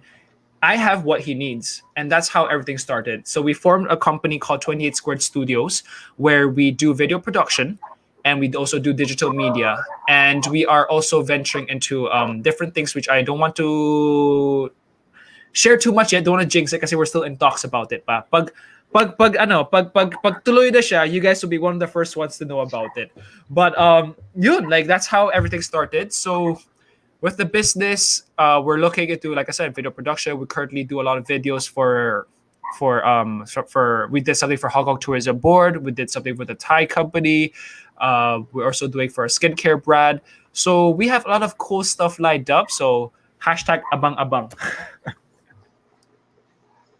I have what he needs. And that's how everything started. So we formed a company called 28 Squared Studios, where we do video production, and we also do digital media. And we are also venturing into different things, which I don't want to share too much yet. Don't want to jinx it, kasi we're still in talks about it. Pa. Pag tuloy na siya, you guys will be one of the first ones to know about it. But yun, like, that's how everything started. So with the business, we're looking into, like I said, video production. We currently do a lot of videos for we did something for Hong Kong Tourism Board. We did something with a Thai company. We're also doing for a skincare brand. So we have a lot of cool stuff lined up. So hashtag abang-abang.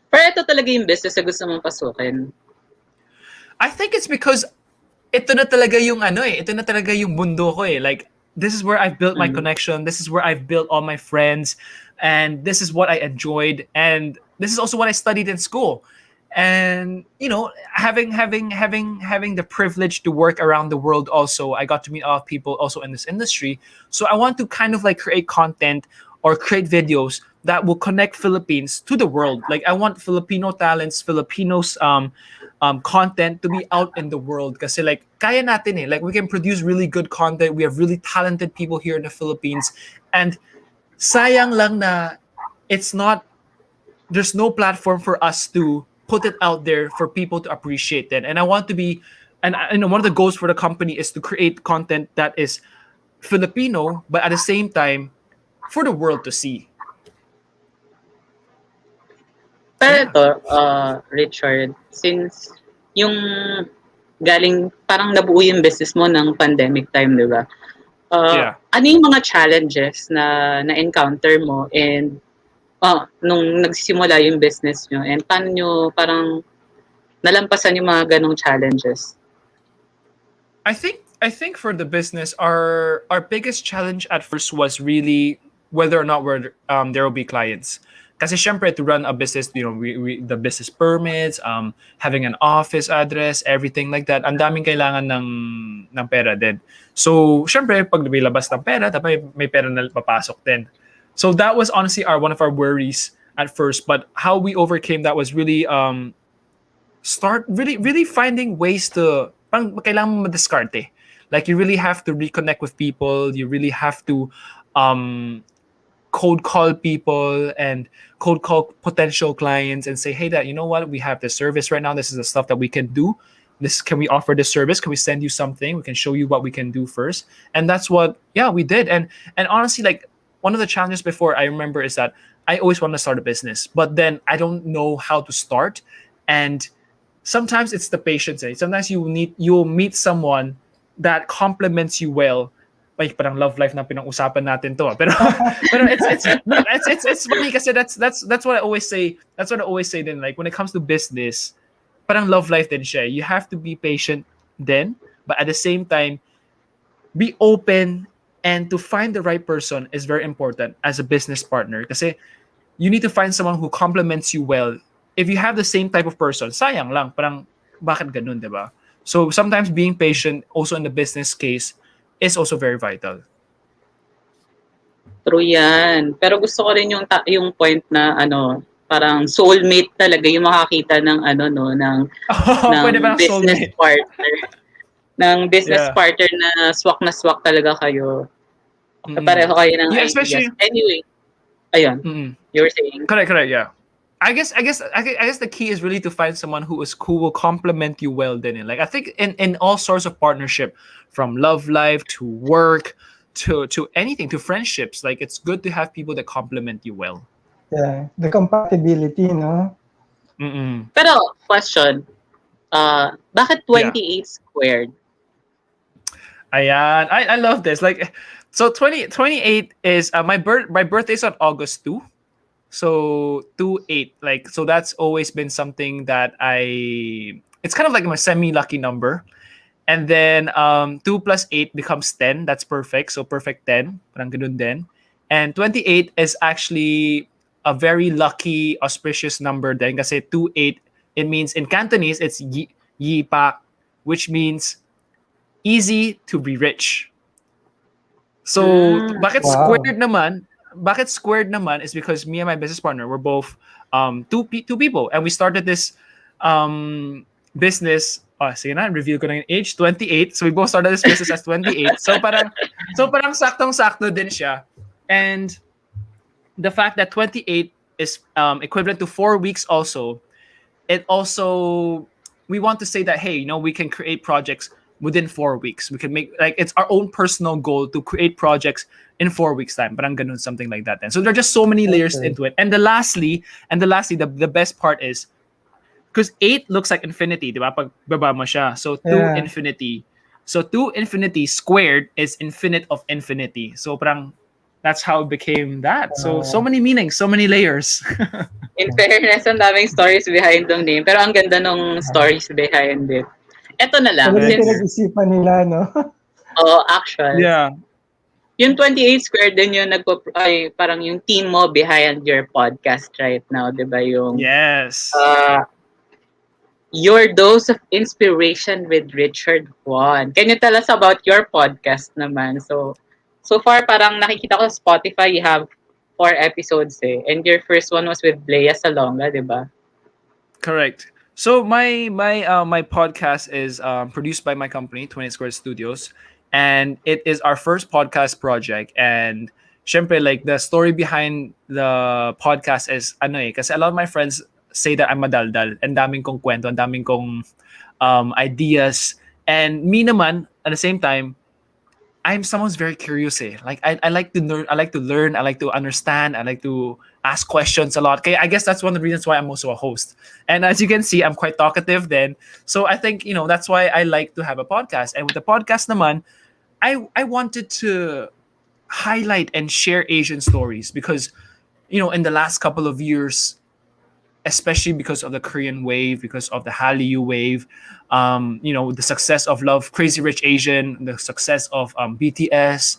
Pero ito talaga yung business na gusto mong pasukin. I think it's because ito na talaga yung ito na talaga yung mundo ko eh. Like, this is where I've built my connection. This is where I've built all my friends. And this is what I enjoyed. And this is also what I studied in school. And, having the privilege to work around the world also, I got to meet a lot of people also in this industry. So I want to kind of like create content or create videos that will connect Philippines to the world. Like, I want Filipino talents, Filipinos content to be out in the world. Kasi like, kaya natin eh. Like, we can produce really good content. We have really talented people here in the Philippines. And sayang lang na there's no platform for us to put it out there for people to appreciate it. And I want to be, and one of the goals for the company is to create content that is Filipino, but at the same time, for the world to see. Pero ito, Richard, since yung parang nabuo yung business mo ng pandemic time, di ba? Ano yung mga challenges na na-encounter mo and nung nagsimula yung business nyo, and paano nyo parang nalampasan yung mga ganong challenges? I think for the business, our biggest challenge at first was really whether or not there will be clients. Kasi syempre, to run a business, we the business permits, having an office address, everything like that, ang daming kailangan ng pera din. So syempre, pag may labas ng pera, tapos may pera na papasok din. So that was honestly one of our worries at first. But how we overcame that was really start really finding ways to kailangan mo madiskarte. Like, you really have to reconnect with people. You really have to cold call people and cold call potential clients and say, hey, you know what? We have this service right now. This is the stuff that we can do. Can we offer this service? Can we send you something? We can show you what we can do first. And that's what, we did. And honestly, like, one of the challenges before I remember is that I always want to start a business, but then I don't know how to start. And sometimes it's the patience. Sometimes you'll meet someone that complements you well. Like, parang love life na pinag-usapan natin to. Pero it's funny kasi that's what I always say. That's what I always say then. Like, when it comes to business, parang love life din siya. You have to be patient then, but at the same time, be open, and to find the right person is very important as a business partner. Kasi you need to find someone who complements you well. If you have the same type of person, sayang lang. Parang, bakit ganun, diba? So sometimes being patient, also in the business case, is also very vital. True yan. Pero gusto ko rin yung point na parang soulmate talaga yung makakita ng ng business partner. Ng business partner na swak talaga kayo. Pareho kayo ng ideas. Especially, anyway, ayun. You were saying. Correct, yeah. I guess the key is really to find someone who will complement you well then. Like, I think in all sorts of partnership, from love life to work to anything, to friendships, like, it's good to have people that complement you well. Yeah, the compatibility, no? Pero question, bakit 28 squared? Ayan, I love this. Like, so 28 is my birthday is on August 2. So 28, like, so that's always been something that it's kind of like my semi-lucky number. And then 2 plus 8 becomes 10. That's perfect. So perfect 10. Parang ganun din. And 28 is actually a very lucky, auspicious number then. Kasi 28, it means in Cantonese, it's yi pa, which means easy to be rich. So bakit squared naman? Bakit squared naman is because me and my business partner were both two people, and we started this business. Sige na, reveal ko na yung age, 28. So we both started this business as 28. So parang saktong-sakto din siya. And the fact that 28 is equivalent to 4 weeks also, we want to say that, hey, we can create projects within 4 weeks. We can make, like, it's our own personal goal to create projects in 4 weeks time. Parang ganun, something like that. And so there are just so many layers into it. And lastly, the best part is because 8 looks like infinity, di ba? Pag baba mo siya. So 2 Yeah. infinity. So 2 infinity squared is infinite of infinity. So parang that's how it became that. So many meanings, so many layers. In fairness, ang daming stories behind the name. Pero ang ganda nung stories behind it. Eto na lang, Talagang since, Thank you. pinag-isipan nila, no? actual, Yeah. yung 28 Squared din yung parang yung team mo behind your podcast right now, di ba? Yung Yes. uh, Your Dose of Inspiration with Richard Juan. Can you tell us about your podcast naman? So far, parang nakikita ko sa Spotify, you have 4 episodes eh. And your first one was with Leia Salonga, di ba? Correct. So my podcast is produced by my company, 20 Square Studios, and it is our first podcast project. And syempre, like the story behind the podcast is ano eh, kasi a lot of my friends say that I'm madaldal, and daming kong kwento, and daming kong ideas, and me naman at the same time I'm someone who's very curious eh. Like I like to learn, I like to understand, I like to ask questions a lot. Okay, I guess that's one of the reasons why I'm also a host. And as you can see, I'm quite talkative then. So I think, that's why I like to have a podcast. And with the podcast naman, I wanted to highlight and share Asian stories because, in the last couple of years, especially because of the Korean wave, because of the Hallyu wave, the success of Love, Crazy Rich Asian, the success of BTS.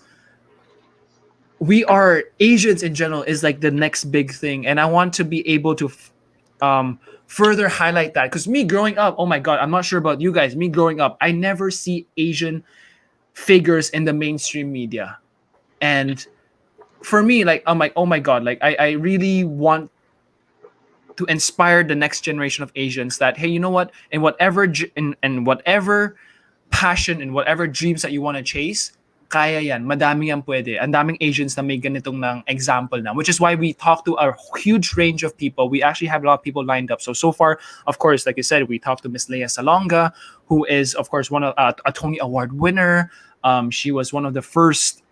We are Asians in general is like the next big thing, and I want to be able to further highlight that because me growing up, oh my god, I'm not sure about you guys. Me growing up, I never see Asian figures in the mainstream media, and for me, like I'm like, oh my god, like I really want to inspire the next generation of Asians that hey, you know what, in whatever in whatever passion and whatever dreams that you want to chase, kaya yan, madami yan pwede. Ang daming Asians na may ganitong ng example na, which is why we talk to a huge range of people. We actually have a lot of people lined up. So far, of course, like you said, we talked to Miss Leia Salonga, who is, of course, one of a Tony Award winner. She was one of the first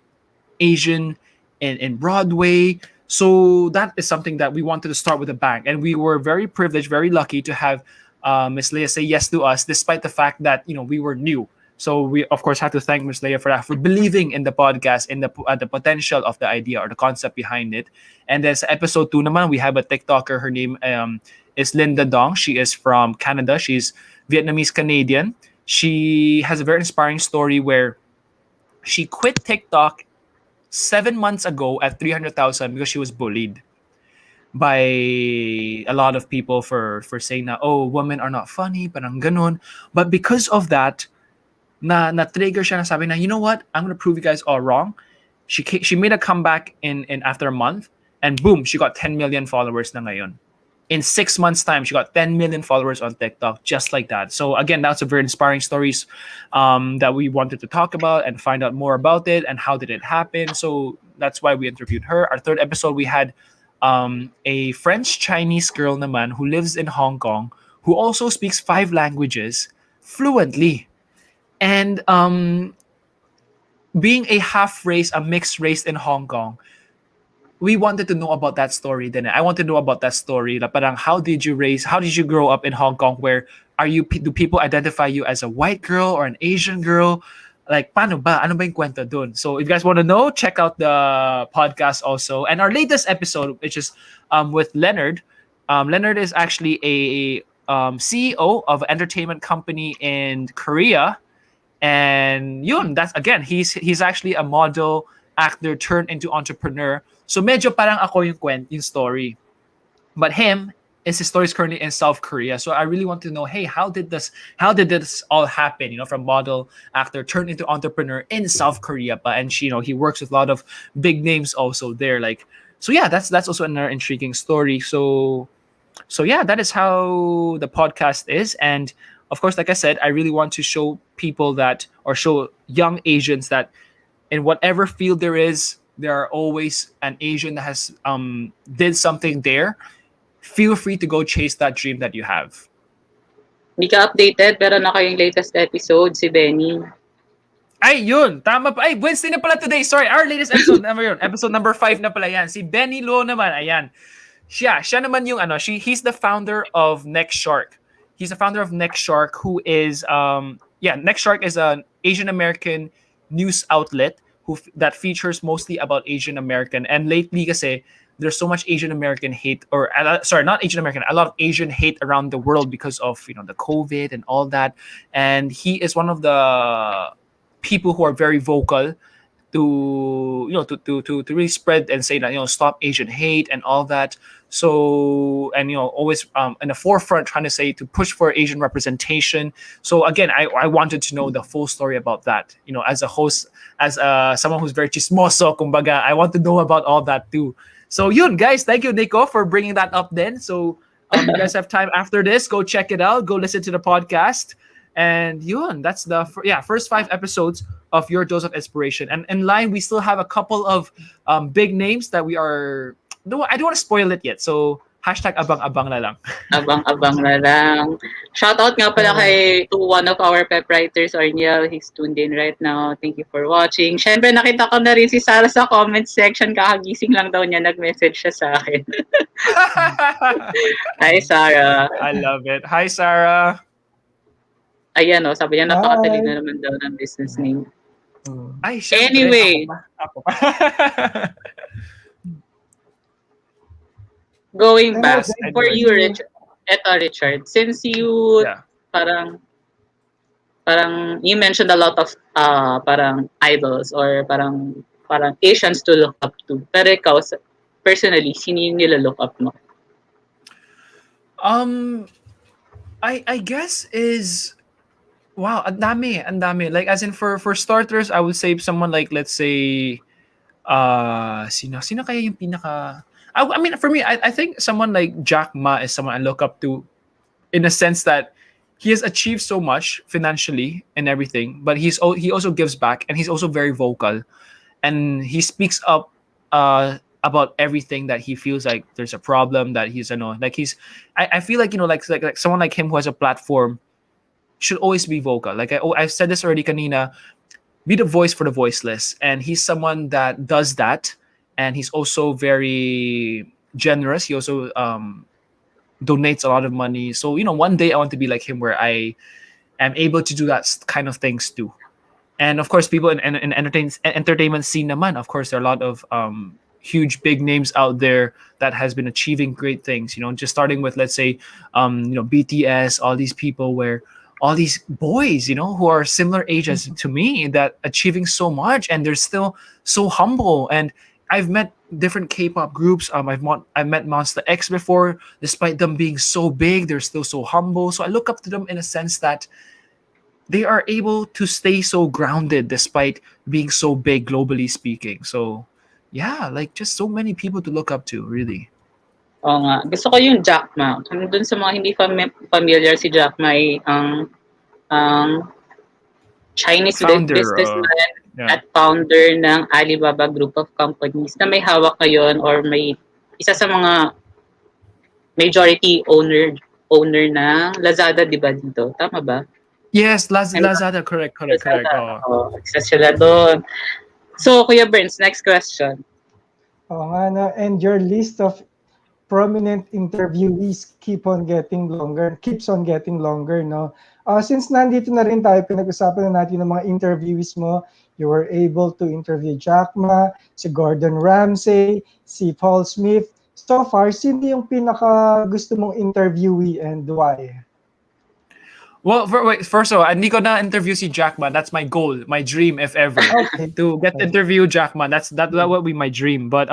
Asian in Broadway. So that is something that we wanted to start with a bang. And we were very privileged, very lucky to have Miss Leia say yes to us, despite the fact that, we were new. So we, of course, have to thank Miss Leia for that, for believing in the podcast, in the potential of the idea or the concept behind it. And there's episode 2 naman, we have a TikToker. Her name is Linda Dong. She is from Canada. She's Vietnamese-Canadian. She has a very inspiring story where she quit TikTok 7 months ago at 300,000 because she was bullied by a lot of people for saying na, oh, women are not funny, parang ganun. But because of that, na-trigger siya na sabi na, you know what? I'm gonna prove you guys all wrong. She made a comeback in after a month, and boom, she got 10 million followers na ngayon. In 6 months' time, she got 10 million followers on TikTok, just like that. So again, that's a very inspiring stories that we wanted to talk about and find out more about it and how did it happen. So that's why we interviewed her. Our third episode, we had a French-Chinese girl naman who lives in Hong Kong, who also speaks 5 languages fluently. And being a half race, a mixed race in Hong Kong, we wanted to know about that story. Then I want to know about that story. Like, parang, how did you grow up in Hong Kong? Where do people identify you as a white girl or an Asian girl? Like, paano ba? Ano ba yung kwento dun? So if you guys want to know, check out the podcast also. And our latest episode, which is with Leonard. Leonard is actually a CEO of an entertainment company in Korea. And yun, that's again, he's actually a model, actor turned into entrepreneur. So medyo parang ako yung story. But his story is currently in South Korea. So I really want to know, hey, how did this all happen? From model, actor turned into entrepreneur in South Korea. And he works with a lot of big names also there. Like, so yeah, that's also another intriguing story. So yeah, that is how the podcast is. And of course, like I said, I really want to show people or show young Asians that in whatever field there are always an Asian that has did something there. Feel free to go chase that dream that you have. Hindi ka updated, pero na kayong latest episode, si Benny. Ay, yun. Tama pa. Ay, Wednesday na pala today. Sorry, our latest episode number yun. Episode number 5 na pala yan. Si Benny Lo naman, ayan. Siya naman yung he's the founder of Next Shark. he's the founder of Next Shark, who is Next Shark is an Asian American news outlet that features mostly about Asian American. And lately, kasi there's so much Asian American hate, or sorry, not Asian American, a lot of Asian hate around the world because of the COVID and all that. And he is one of the people who are very vocal to to really spread and say that stop Asian hate and all that. So and always in the forefront trying to say to push for Asian representation. So again, I wanted to know the full story about that. As a host, as someone who's very chismoso, kumbaga, I want to know about all that too. So yun guys, thank you Nikko for bringing that up then. So you guys have time after this, go check it out, go listen to the podcast. And yun, that's the first 5 episodes of Your Dose of Inspiration. And in line, we still have a couple of big names that we are... No, I don't want to spoil it yet. So, #abang-abang na lang. Abang-abang na lang. Shoutout nga pala to one of our PEP writers, Orniel. He's tuned in right now. Thank you for watching. Siyempre, nakita ko na rin si Sarah sa comment section. Kakagising lang daw niya. Nag-message siya sa akin. Hi, Sarah. I love it. Hi, Sarah. Ayan sabi niya, napakatalino naman daw ng business name. Ay, syempre, anyway. Ako pa. Going back, for you, Richard, since you parang you mentioned a lot of parang idols or parang Asians to look up to. Pero ikaw, personally, sino yung nilalook up mo? I guess is... Wow, ang dami. Like, as in, for starters, I would say someone like, let's say, sino kaya yung pinaka... I mean, for me, I think someone like Jack Ma is someone I look up to in a sense that he has achieved so much financially and everything, but he also gives back, and he's also very vocal, and he speaks up about everything that he feels like there's a problem, that he's like he's... I feel like like someone like him who has a platform should always be vocal. Like I've said this already kanina, be the voice for the voiceless. And he's someone that does that. And he's also very generous. He also donates a lot of money. So, one day I want to be like him, where I am able to do that kind of things too. And of course, people in entertainment scene naman, of course, there are a lot of huge big names out there that has been achieving great things. Just starting with, let's say, BTS, all these people where all these boys, who are similar age as to me, that achieving so much, and they're still so humble. And I've met different K-pop groups. I've met Monster X before. Despite them being so big, they're still so humble. So I look up to them in a sense that they are able to stay so grounded despite being so big, globally speaking. So yeah, like just so many people to look up to, really. Oo nga. Gusto ko yung Jack Ma. Dun sa mga hindi familiar, si Jack Ma ay ang Chinese businessman at founder ng Alibaba Group of Companies na may hawak ngayon, or may isa sa mga majority owner ng Lazada, di ba dito? Tama ba? Yes, Lazada, correct. Isa sila doon. So, Kuya Burns, next question. Oo nga, no? And your list of prominent interviewees keeps on getting longer, no? Since nandito na rin tayo, pinag-usapan na natin ng mga interviewees mo. You were able to interview Jack Ma, si Gordon Ramsay, si Paul Smith. So far, sino yung pinaka gusto mong interviewee and why? Well, first of all, hindi ko na interview si Jack Ma. That's my goal, my dream, if ever, to get to interview Jack Ma. That would be my dream. But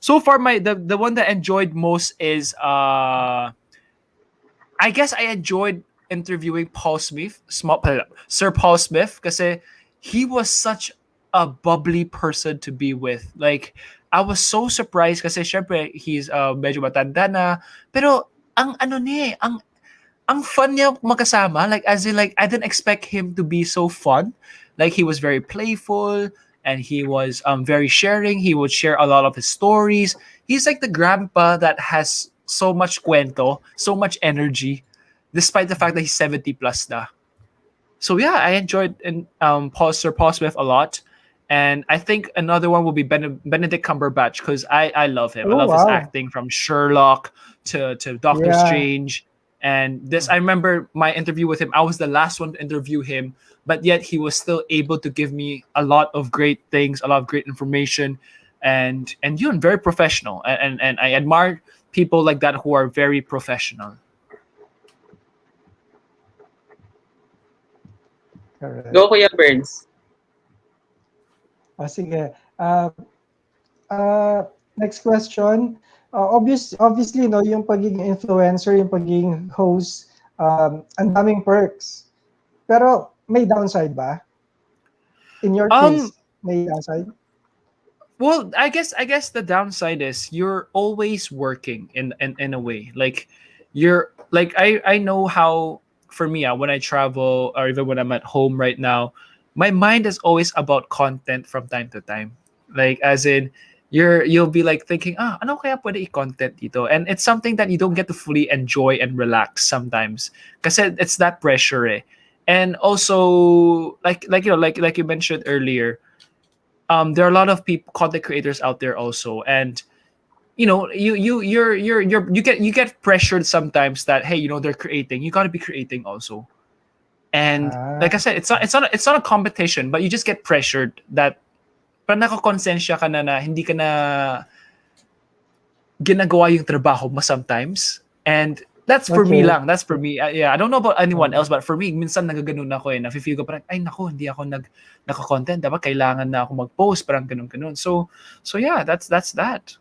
so far, the one that I enjoyed most is I guess I enjoyed interviewing Sir Paul Smith, kasi he was such a bubbly person to be with. Like, I was so surprised kasi syempre he's medyo matanda na, pero ang fun niya makasama. Like, as in, like, I didn't expect him to be so fun. Like, he was very playful, and he was very sharing. He would share a lot of his stories. He's like the grandpa that has so much cuento, so much energy, despite the fact that he's 70 plus na. So yeah, I enjoyed Sir Paul Smith a lot. And I think another one will be Benedict Cumberbatch, because I love him. I love his acting, from Sherlock to Doctor Strange. And this, I remember my interview with him. I was the last one to interview him, but yet he was still able to give me a lot of great things, a lot of great information, and you and very professional. And I admire people like that who are very professional. Correct. Go, Kuya Burns. Sige. Next question. Obviously, no, yung pagiging influencer, yung pagiging host, ang daming perks. Pero may downside ba? In your case, may downside? Well, I guess the downside is you're always working in a way. Like you're like I know how for me when I travel or even when I'm at home right now, my mind is always about content from time to time. Like as in you'll be like thinking, ano kaya pwede i-content dito? And it's something that you don't get to fully enjoy and relax sometimes. Kasi it's that pressure eh. And also like you mentioned earlier, there are a lot of people content creators out there also, and you get pressured sometimes that hey, they're creating, you got to be creating also. And like I said, it's not a competition, but you just get pressured that parang nakakonsensya ka na hindi ka na ginagawa yung trabaho mo sometimes. And that's for me lang. That's for me. Yeah, I don't know about anyone else, but for me, minsan nagaganon ako eh. Nafe-feel ko parang, ay nako, hindi ako naka-content. Dapat kailangan na ako mag-post, parang ganun. So yeah, that's that.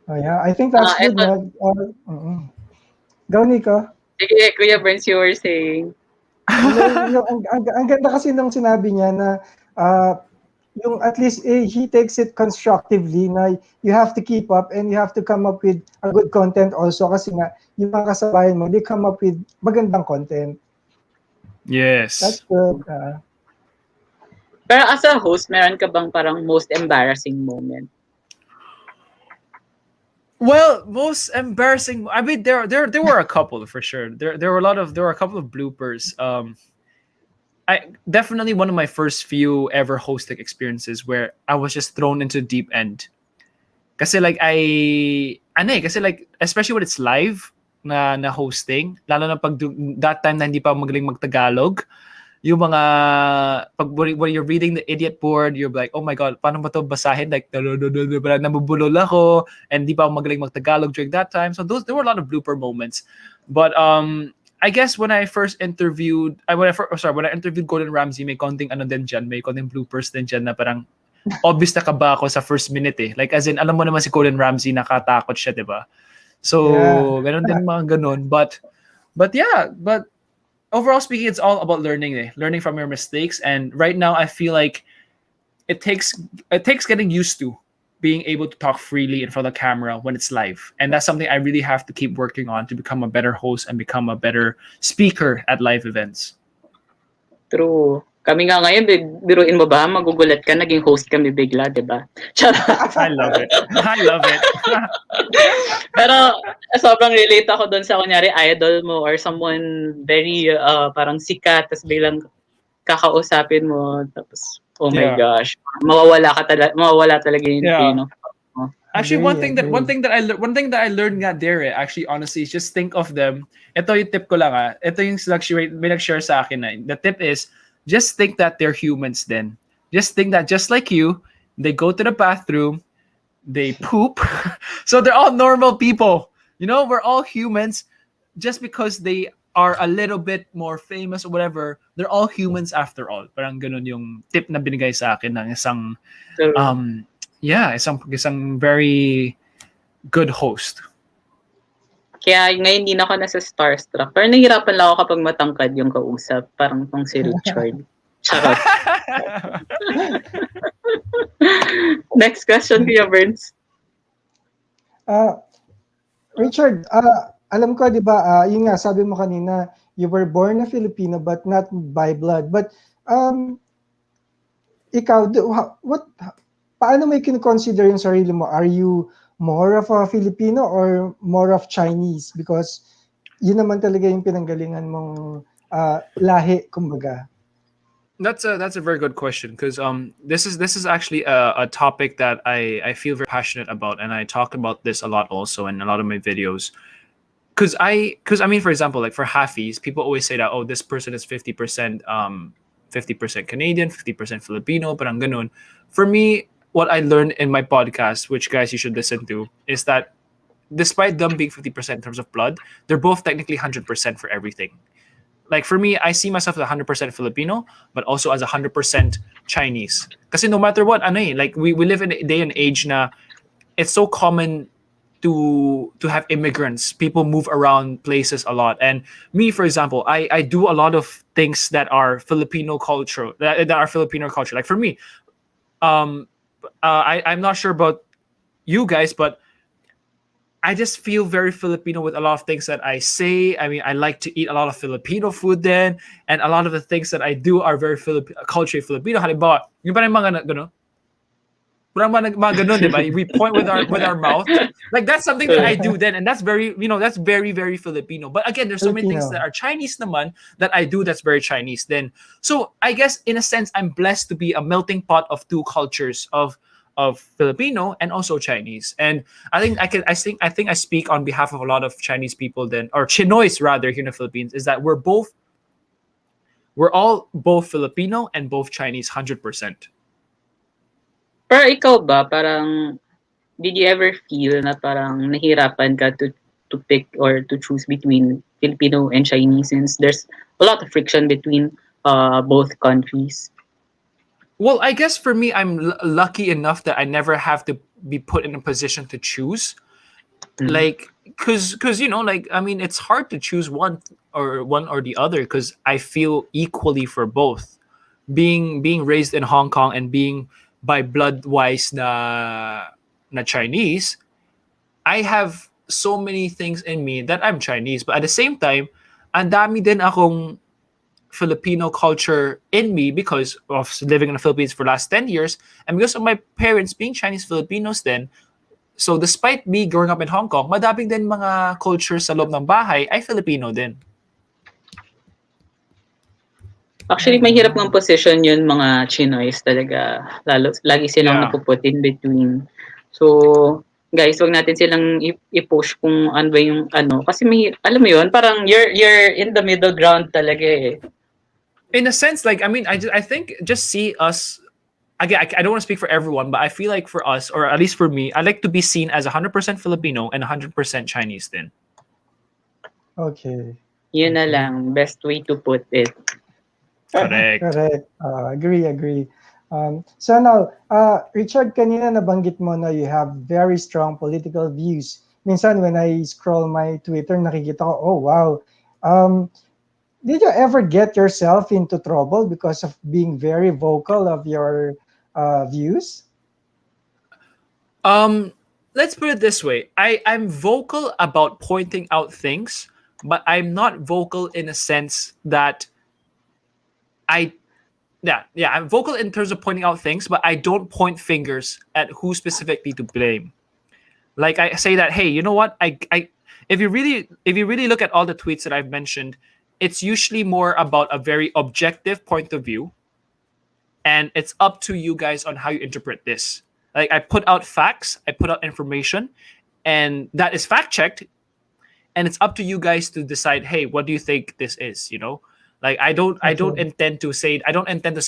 Oh yeah, I think that's good. Go, Nikko. Sige, Kuya Burns, you were saying. Ang ganda kasi nung sinabi niya na yung at least he takes it constructively na you have to keep up and you have to come up with a good content also kasi nga yung mga kasabayan mo, they come up with magandang content. Yes. That's good. Pero as a host, meron ka bang parang most embarrassing moment? Well, most embarrassing. I mean, there were a couple for sure. There were a couple of bloopers. I definitely one of my first few ever hosting experiences where I was just thrown into deep end. Kasi like kasi like especially when it's live na hosting, lalo na pag that time na hindi pa magaling magtagalog, yung mga when you're reading the idiot board, you're like, oh my god, paano ba to basahin? Like nabubulol ako and hindi pa ako magaling magtagalog during that time. So there were a lot of blooper moments. But I guess when I first interviewed, when I interviewed Gordon Ramsay, may konting may konting bloopers din dyan na parang obvious na kaba ako sa first minute eh. Like as in, alam mo naman si Gordon Ramsay, nakatakot siya, di ba? So, ganun din mga ganun. But overall speaking, it's all about learning eh. Learning from your mistakes. And right now, I feel like it takes getting used to being able to talk freely in front of the camera when it's live. And that's something I really have to keep working on to become a better host and become a better speaker at live events. True. Kami nga ngayon, biruin mo ba, magugulat ka, naging host kami bigla, di ba? I love it. Pero sobrang relate ako doon sa kunyari idol mo or someone very parang sikat, tapos biglang kakausapin mo, tapos oh my gosh, mawawala talaga yung Actually, one thing that I learned nga there actually honestly is just think of them. Ito yung tip ko lang Ito yung may nag-share sa akin The tip is just think that they're humans then. Just think that just like you, they go to the bathroom, they poop. So they're all normal people. We're all humans. Just because they are a little bit more famous or whatever, they're all humans after all. Parang ganun yung tip na binigay sa akin ng isang isang very good host. Kaya ngayon hindi na ako nasa starstruck. Pero nahihirapan lang ako kapag matangkad yung kausap. Parang pang si Richard. Charot. Next question, Kuya Burns. Richard, alam ko, di ba, yun nga, sabi mo kanina, you were born a Filipino but not by blood. But ikaw, paano mo i-consider yung sarili mo? Are you more of a Filipino or more of Chinese? Because yun naman talaga yung pinanggalingan mong lahi, kumbaga. That's a very good question because this is actually a topic that I feel very passionate about, and I talk about this a lot also in a lot of my videos. because I mean, for example, like for halfies, people always say that, oh, this person is 50% 50% Canadian, 50% Filipino, parang ganun. For me, what I learned in my podcast, which guys you should listen to, is that despite them being 50% in terms of blood, they're both technically 100% for everything. Like for me, I see myself as 100% Filipino, but also as 100% Chinese. Kasi no matter what, ano eh, like we live in a day and age na it's so common to have immigrants. People move around places a lot. And me, for example, I do a lot of things that are Filipino culture, that are Filipino culture. Like for me, um, I'm not sure about you guys, but I just feel very Filipino with a lot of things that I say. I mean, I like to eat a lot of Filipino food then, and a lot of the things that I do are very culturally Filipino. Halimbawa, yung parang mga gano, parang mga ganun, di ba? We point with our mouth. Like that's something that I do then, and that's very, that's very, very Filipino. But again, there's so many things that are Chinese naman that I do that's very Chinese then. So I guess in a sense, I'm blessed to be a melting pot of two cultures of Filipino and also Chinese. And I think I speak on behalf of a lot of Chinese people then, or Chinois rather, here in the Philippines, is that we're all both Filipino and both Chinese 100%. Pero ikaw ba, parang, did you ever feel na parang nahirapan ka to pick or to choose between Filipino and Chinese, since there's a lot of friction between both countries? Well, I guess for me, I'm lucky enough that I never have to be put in a position to choose. Like, cause like, I mean, it's hard to choose one or the other, because I feel equally for both. Being raised in Hong Kong and being by blood wise na Chinese, I have so many things in me that I'm Chinese, but at the same time, ang dami din akong Filipino culture in me because of living in the Philippines for the last 10 years, and because of my parents being Chinese Filipinos then. So despite me growing up in Hong Kong, madaming din mga culture sa loob ng bahay ay Filipino din. Actually, mahirap ng position yun, mga Chinois talaga. Lagi silang napuput in between. So, guys, wag natin silang i-push kung ano ba yung ano. Kasi alam mo yun, parang you're in the middle ground talaga eh. In a sense, like, I mean, I think just see us, again, I don't want to speak for everyone, but I feel like for us, or at least for me, I like to be seen as 100% Filipino and 100% Chinese then. Okay. Yun na lang, best way to put it. Correct. Agree. So now, Richard, kanina nabanggit mo na you have very strong political views. Minsan when I scroll my Twitter, nakikita ko, oh wow. Did you ever get yourself into trouble because of being very vocal of your views? Let's put it this way. I'm vocal about pointing out things, but I'm not vocal in a sense that I'm vocal in terms of pointing out things, but I don't point fingers at who specifically to blame. Like I say that, hey, you know what? If you really look at all the tweets that I've mentioned, it's usually more about a very objective point of view, and it's up to you guys on how you interpret this. Like I put out facts, I put out information, and that is fact checked, and it's up to you guys to decide, hey, what do you think this is, Like I don't intend to say,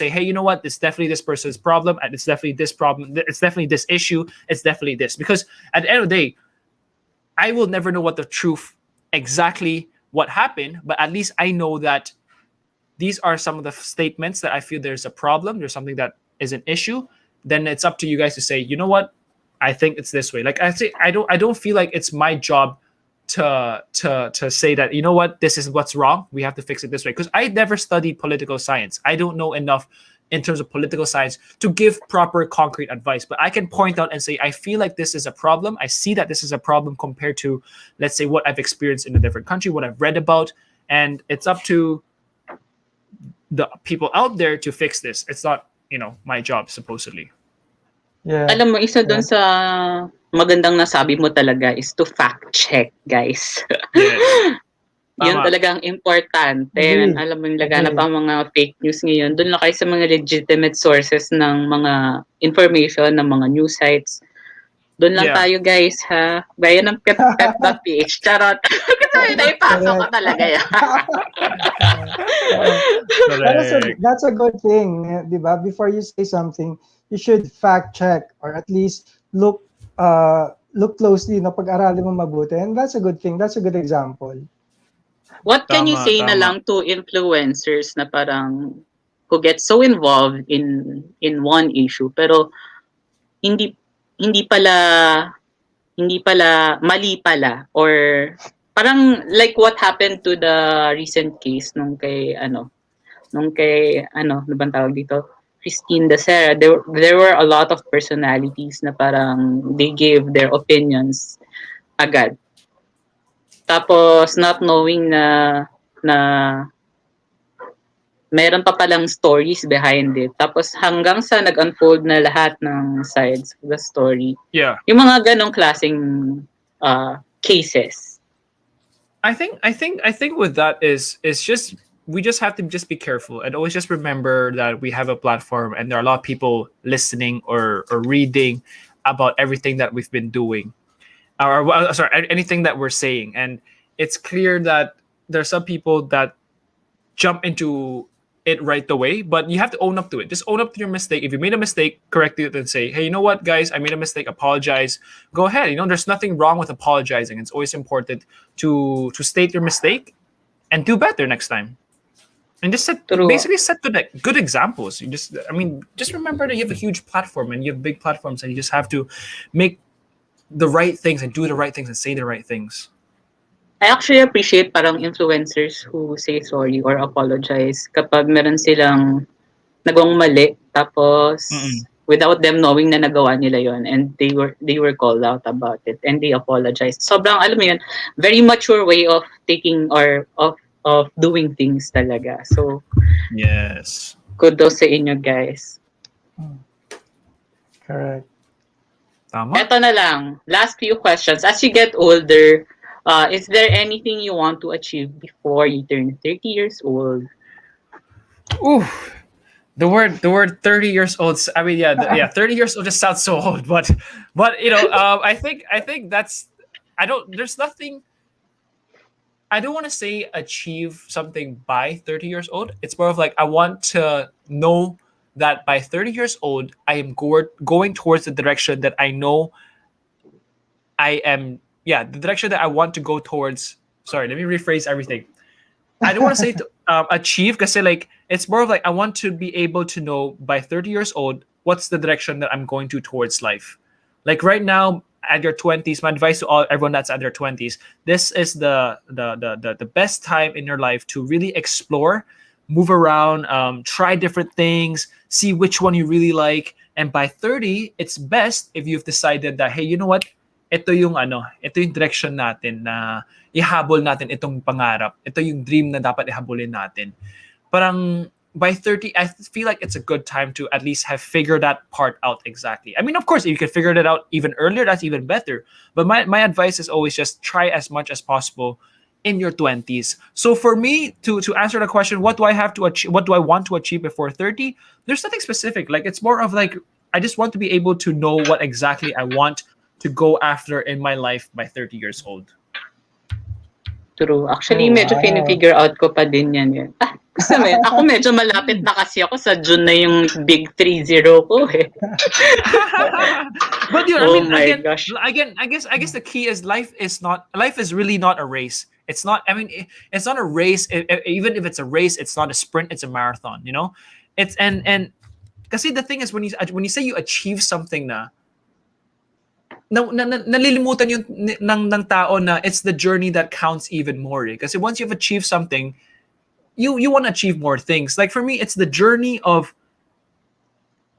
hey, you know what, it's definitely this person's problem, and it's definitely this problem, it's definitely this issue, it's definitely this. Because at the end of the day, I will never know what the truth exactly what happened, but at least I know that these are some of the statements that I feel there's a problem, there's something that is an issue. Then it's up to you guys to say, you know what, I think it's this way. Like I say, I don't feel like it's my job to say that, you know what, this is what's wrong, we have to fix it this way, because I never studied political science. I don't know enough in terms of political science to give proper concrete advice, but I can point out and say, I feel like this is a problem, I see that this is a problem compared to, let's say, what I've experienced in a different country, what I've read about, and it's up to the people out there to fix this. It's not, my job supposedly. Yeah. Alam mo, isa doon sa magandang nasabi mo talaga is to fact check, guys. Yes. Yun talagang importante. And alam mo, laganap ang mga fake news ngayon. Doon na kayo sa mga legitimate sources ng mga information, ng mga news sites. Doon lang Yeah. tayo guys ha. Gaya ng pep.ph. Charot. Kasi naipasok ko Correct. talaga yan. Correct. That's a good thing, di ba? Before you say something, you should fact check or at least look closely, no, pag-aralin mo mabuti. And that's a good thing. That's a good example. What can you Tama, say na tama. lang to influencers na parang who get so involved in one issue pero hindi hindi pala mali pala or parang like what happened to the recent case nung kay ano bang tawag dito, Christine de Serra. There were a lot of personalities na parang they gave their opinions agad, tapos not knowing na meron pa palang stories behind it. Tapos hanggang sa nag-unfold na lahat ng sides of the story. Yeah. Yung mga ganong klaseng cases. I think with that is just we just have to just be careful and always just remember that we have a platform and there are a lot of people listening or reading about everything that we've been doing. Or anything that we're saying. And it's clear that there are some people that jump into it right away, but you have to own up to it. Just own up to your mistake. If you made a mistake, correct it and say, hey, you know what, guys, I made a mistake, apologize. Go ahead. There's nothing wrong with apologizing. It's always important to state your mistake and do better next time. And just set good examples. Just remember that you have a huge platform and you have big platforms and you just have to make the right things and do the right things and say the right things. I actually appreciate parang influencers who say sorry or apologize kapag meron silang nagawang mali tapos without them knowing na nagawa nila yon and they were called out about it and they apologized. Sobrang alam mo yun, very mature way of taking or of doing things talaga. So yes, kudos sa inyo guys. Correct. Tama. Eto na lang, last few questions. As you get older, is there anything you want to achieve before you turn 30 years old? Ooh, the word 30 years old. I mean, 30 years old just sounds so old. But I think that's there's nothing. I don't want to say achieve something by 30 years old. It's more of like I want to know that by 30 years old, I am going towards the direction that I know I am. Yeah, the direction that I want to go towards. Sorry, let me rephrase everything. I don't want to say to, achieve because like it's more of like I want to be able to know by 30 years old what's the direction that I'm going to towards life. Like right now at your 20s, my advice to everyone that's at their 20s, this is the best time in your life to really explore, move around, try different things, see which one you really like. And by 30, it's best if you've decided that, hey, you know what? Ito yung direction natin na ihabol natin itong pangarap. Ito yung dream na dapat ihabulin natin. Parang by 30, I feel like it's a good time to at least have figured that part out exactly. I mean, of course, if you can figure that out even earlier, that's even better. But my advice is always just try as much as possible in your 20s. So for me, to answer the question, what do I have to achieve? What do I want to achieve before 30? There's nothing specific. Like it's more of like I just want to be able to know what exactly I want to go after in my life by 30 years old. True. Actually, medyo figure out ko pa din yan. Kasi ako medyo malapit na kasi ako sa June na yung big 3-0 ko eh. But Gosh. I guess the key is life is really not a race. It's not a race. Even if it's a race, it's not a sprint, it's a marathon, It's and kasi the thing is when you say you achieve something nalilimutan yung ng tao na it's the journey that counts even more. Kasi once you've achieved something, you want to achieve more things. Like for me, it's the journey of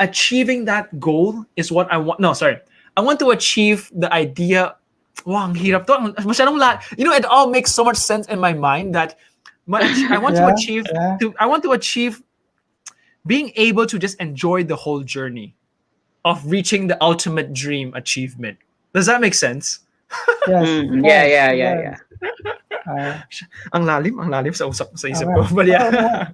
achieving that goal is what I want. No, sorry. I want to achieve the idea. Wow, ang hirap to. Masyadong lahat. It all makes so much sense in my mind that I want to achieve. I want to achieve being able to just enjoy the whole journey of reaching the ultimate dream achievement. Does that make sense? Yes. Yeah. Ang lalim sa isip ko. But yeah.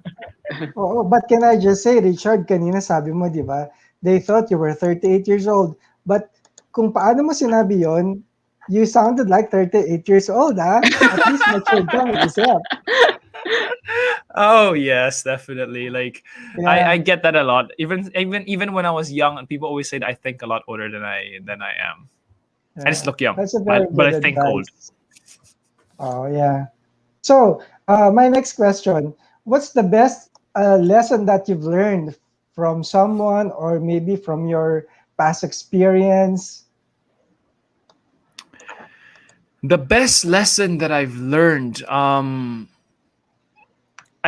But can I just say, Richard, kanina sabi mo, di ba? They thought you were 38 years old. But kung paano mo sinabi yon, you sounded like 38 years old, ah. At least matured ka mag-isip. Oh yes, definitely. Like I Yeah. get that a lot. Even when I was young, and people always said I think a lot older than I am. I just Yeah. look young, That's a very but good I think old. advice. Oh, yeah. So, my next question, what's the best lesson that you've learned from someone or maybe from your past experience? The best lesson that I've learned, I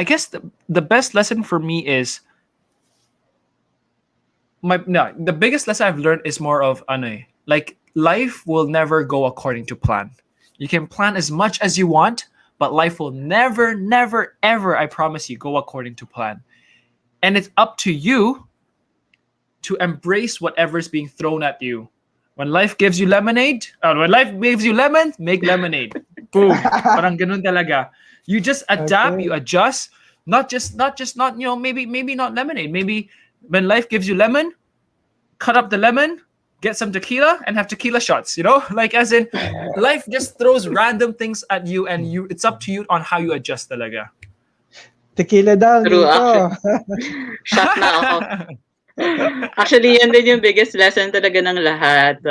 guess the best lesson for me is the biggest lesson I've learned is more of like life will never go according to plan. You can plan as much as you want, but life will never, never, ever, I promise you, go according to plan. And it's up to you to embrace whatever's being thrown at you. When life gives you lemonade, when life gives you lemon, make lemonade. Boom. Parang ganun talaga. You just adapt, Okay. you adjust. Not maybe not lemonade. Maybe when life gives you lemon, cut up the lemon, get some tequila, and have tequila shots. Like as in, life just throws random things at you, and it's up to you on how you adjust talaga. Tequila daw, True, Nico. actually. Shock na ako. Actually, yan din yung biggest lesson talaga ng lahat.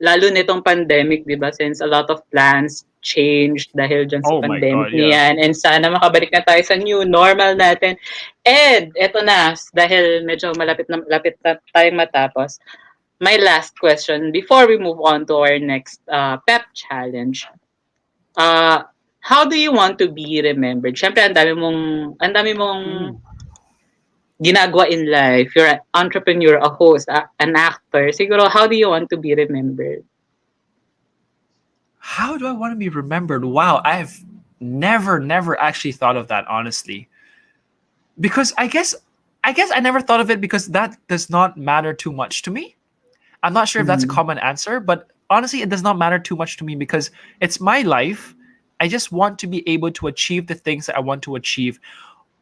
Lalo nitong pandemic, di ba? Since a lot of plans changed dahil dyan sa Oh my pandemic god, yeah. niyan. And sana makabalik na tayo sa new normal natin. And eto na, dahil medyo malapit na tayong matapos. My last question, before we move on to our next PEP challenge. How do you want to be remembered? Siyempre, ang dami mong ginagawa in life. You're an entrepreneur, a host, an actor. Siguro, how do you want to be remembered? How do I want to be remembered? Wow, I've never actually thought of that, honestly. Because I guess I never thought of it because that does not matter too much to me. I'm not sure if that's a common answer, but honestly, it does not matter too much to me because it's my life. I just want to be able to achieve the things that I want to achieve.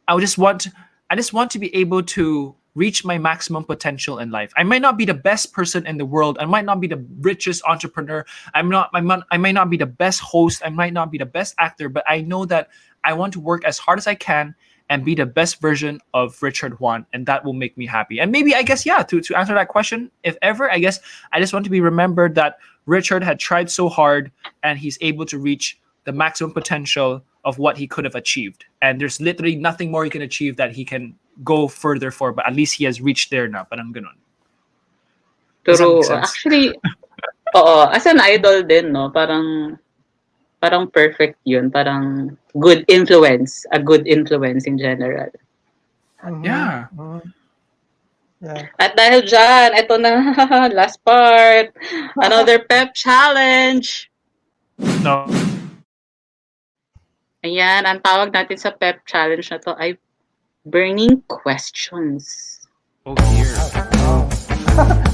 I just want to be able to reach my maximum potential in life. I might not be the best person in the world. I might not be the richest entrepreneur. I might not be the best host. I might not be the best actor, but I know that I want to work as hard as I can and be the best version of Richard Juan, and that will make me happy. And maybe I guess to answer that question, if ever, I guess I just want to be remembered that Richard had tried so hard and he's able to reach the maximum potential of what he could have achieved. And there's literally nothing more he can achieve that he can go further for, but at least he has reached there na. Parang ganun. Does that make True. sense? Actually, oo. As an idol din, no? Parang perfect yun. Parang good influence. A good influence in general. Yeah. Yeah. At dahil dyan, ito na, last part. Another PEP challenge. No. Ayan, ang tawag natin sa PEP challenge na to ay burning questions. Oh dear.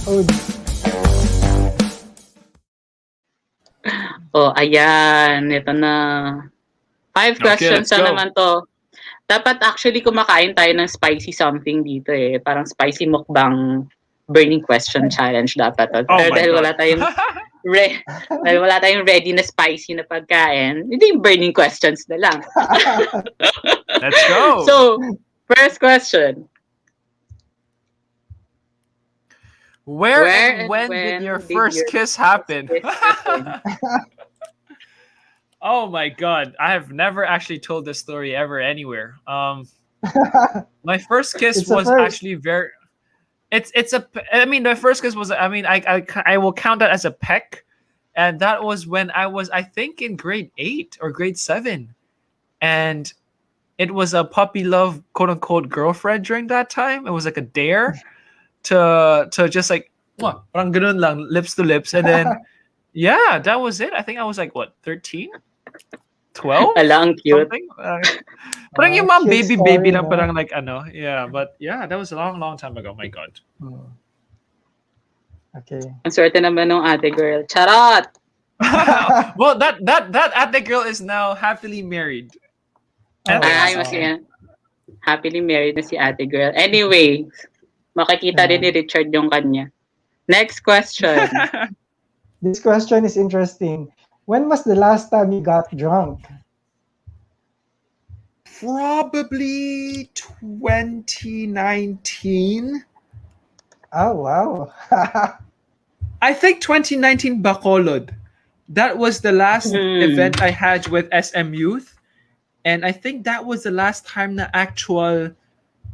Oh, Oh, ayan, ito na. 5 questions let's go. na naman to. Dapat actually kumakain tayo ng spicy something dito eh. Parang spicy mukbang burning question challenge dapat to. Oh Pero my dahil god. dahil wala tayong ready na spicy na pagkain, hindi yung burning questions na lang. Let's go. So, first question. Where and when did your first kiss happen? Oh my god, I have never actually told this story ever anywhere. My first kiss It's a was first. actually very. I mean, my first kiss was. I mean, I will count that as a peck, and that was when I was, I think, in grade 8 or grade 7, and it was a puppy love quote unquote girlfriend during that time. It was like a dare to just like parang ganun lang, lips to lips, and then yeah, that was it. I think I was like what, 13, 12, Ala, ang cute. something. Parang yung mga Cute baby story, lang, no? parang like ano, yeah. But yeah, that was a long time ago. My God. Okay. Ang swerte naman ng ate girl. Charot! Well, that ate girl is now happily married. And Ay, mas yan. Happily married na si ate girl. Anyway, makikita din ni Richard yung kanya. Next question. This question is interesting. When was the last time you got drunk? Probably 2019. Oh, wow. I think 2019 Bacolod. That was the last event I had with SM Youth. And I think that was the last time na actual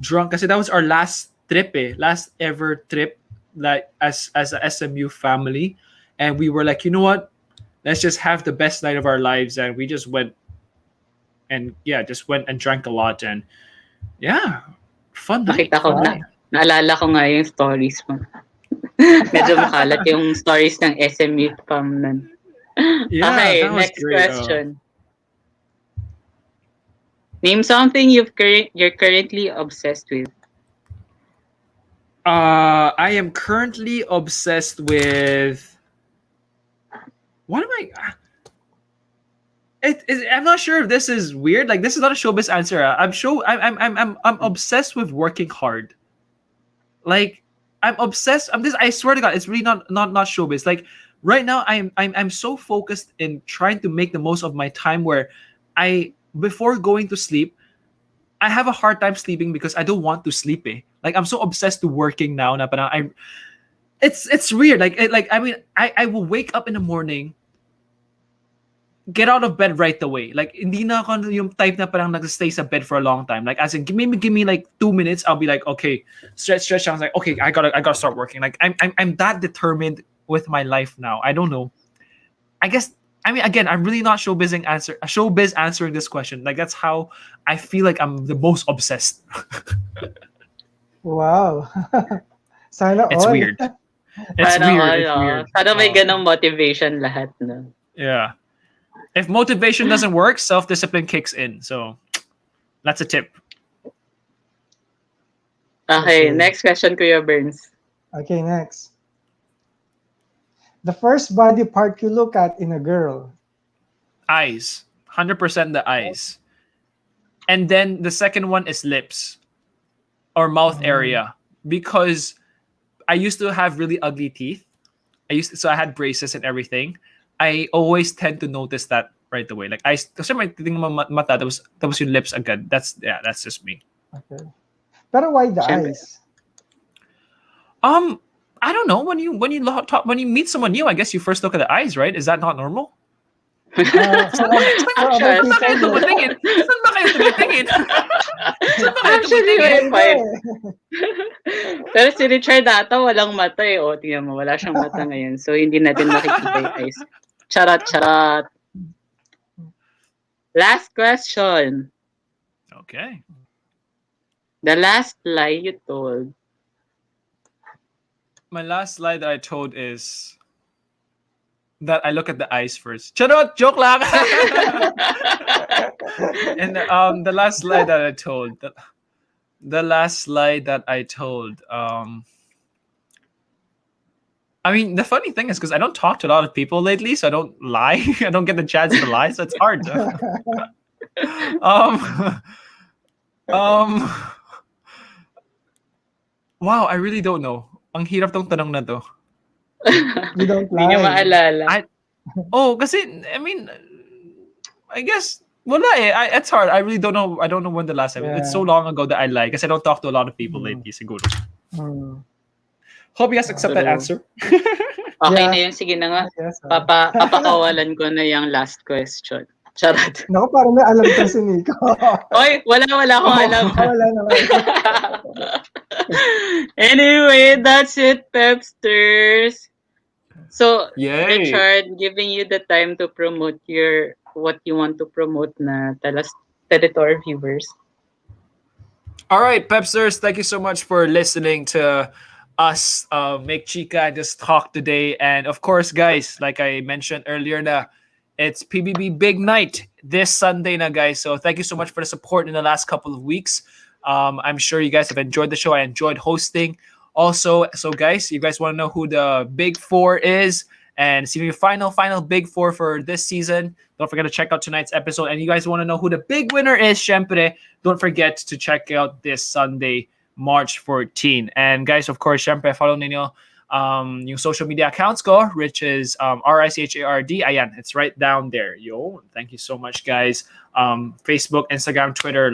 drunk. Kasi that was our last trip last ever trip like as a SMU family. And we were like, you know what? Let's just have the best night of our lives. And we just went and just went and drank a lot. And yeah, fun night. Nakita ko na. Naalala ko nga yung stories mo. Medyo makalat yung stories ng SM Youth Fam nun. Yeah, okay, that was next great. question. Name something you're currently obsessed with. I am currently obsessed with. What am I? I'm not sure if this is weird. Like, this is not a showbiz answer. I'm obsessed with working hard. Like, I'm obsessed. I swear to God, it's really not showbiz. Like, right now, I'm so focused in trying to make the most of my time. Where before going to sleep, I have a hard time sleeping because I don't want to sleep. Like, I'm so obsessed to working now. Na parang it's weird. I will wake up in the morning, get out of bed right away. Like, hindi na ako yung type na parang nag-stay sa bed for a long time. Like, as in, give me like 2 minutes, I'll be like, okay, stretch. I was like, okay, I gotta start working. Like, I'm that determined with my life now. I don't know. I guess. I mean, again, I'm really not showbiz answering this question. Like, that's how I feel like I'm the most obsessed. Wow. Sana It's all. weird. It's weird. Sana may ganong motivation lahat, no? Yeah. If motivation doesn't work, self-discipline kicks in. So, that's a tip. Okay, next question, Kuya Burns. Okay, next. The first body part you look at in a girl. Eyes. 100% the eyes. And then the second one is lips or mouth area. Because I used to have really ugly teeth. So I had braces and everything. I always tend to notice that right away. Like, kasi may titing mata, tapos yung lips agad. That's just me. Okay. Pero why the eyes? I don't know. When you meet someone new, I guess you first look at the eyes, right? Is that not normal? Saan Actually, kayo tumitingin? Actually, may point. Pero si Richard ata walang mata eh. O, tingnan mo, wala siyang mata ngayon. So, hindi natin makikita yung eyes. Charot. Last question. Okay. The last lie you told. My last lie that I told is that I look at the eyes first. Charot! Joke lang! And the last lie that I told. I mean, the funny thing is because I don't talk to a lot of people lately, so I don't lie. I don't get the chance to lie, so it's hard. Wow, I really don't know. Ang hirap tong tanong na to. You don't Hindi niya lie. maalala. Kasi, I mean, I guess, wala it's hard. I really don't know. I don't know when the last time. Yeah. It's so long ago that I lie because I don't talk to a lot of people lately, siguro. Hope you guys accept that answer. Okay na yun. Sige na nga. Yes, Papakawalan ko na yung last question. Charot. Naku, parang may alam to si Nikko. Oy, wala akong alam. Wala naman. Anyway, that's it, Pepsters. So, Yay. Richard, giving you the time to promote what you want to promote na tell to our viewers. All right, Pepsters, thank you so much for listening to us make Chica and just talk today. And of course, guys, like I mentioned earlier na, it's PBB Big Night this Sunday na, guys. So thank you so much for the support in the last couple of weeks. I'm sure you guys have enjoyed the show. I enjoyed hosting. Also, so guys, you guys want to know who the Big Four is and see your final Big Four for this season. Don't forget to check out tonight's episode. And you guys want to know who the big winner is, syempre, don't forget to check out this Sunday, March 14. And guys, of course, syempre, follow ninyo yung social media accounts ko, which is Richard. Ayan, it's right down there. Yo, thank you so much, guys. Facebook, Instagram, Twitter,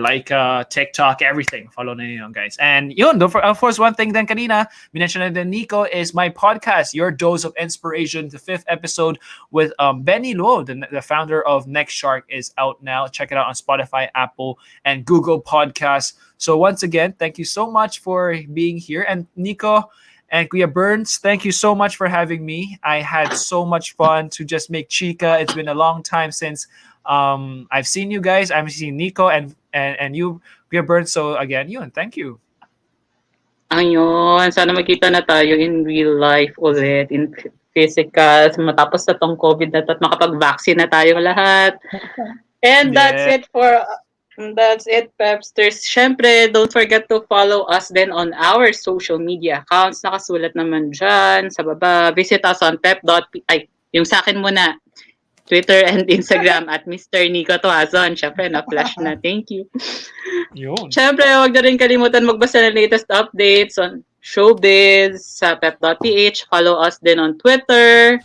TikTok, everything. Follow na yun, guys. And yun, don't of course, one thing then kanina, minention na din Nikko, is my podcast, Your Dose of Inspiration, the 5th episode with Benny Luo, the founder of Next Shark, is out now. Check it out on Spotify, Apple, and Google Podcasts. So once again, thank you so much for being here. And Nikko and Kuya Burns, thank you so much for having me. I had so much fun to just make chika. It's been a long time since I've seen you guys. I'm seeing Nikko and you, Kuya Burns. So again, yun, thank you. Ayun, sana magkita na tayo in real life ulit, in physical, matapos na tong COVID na to at makapag-vaccine na tayo lahat. And that's it, Pepsters. Syempre, don't forget to follow us then on our social media accounts. Nakasulat naman dyan sa baba. Visit us on yung sa akin muna, Twitter and Instagram at Mr. Nikko Tuazon. Syempre, na-flash na. Thank you. Yun. Syempre, huwag na rin kalimutan magbasa ng latest updates on showbiz sa pep.ph. Follow us din on Twitter,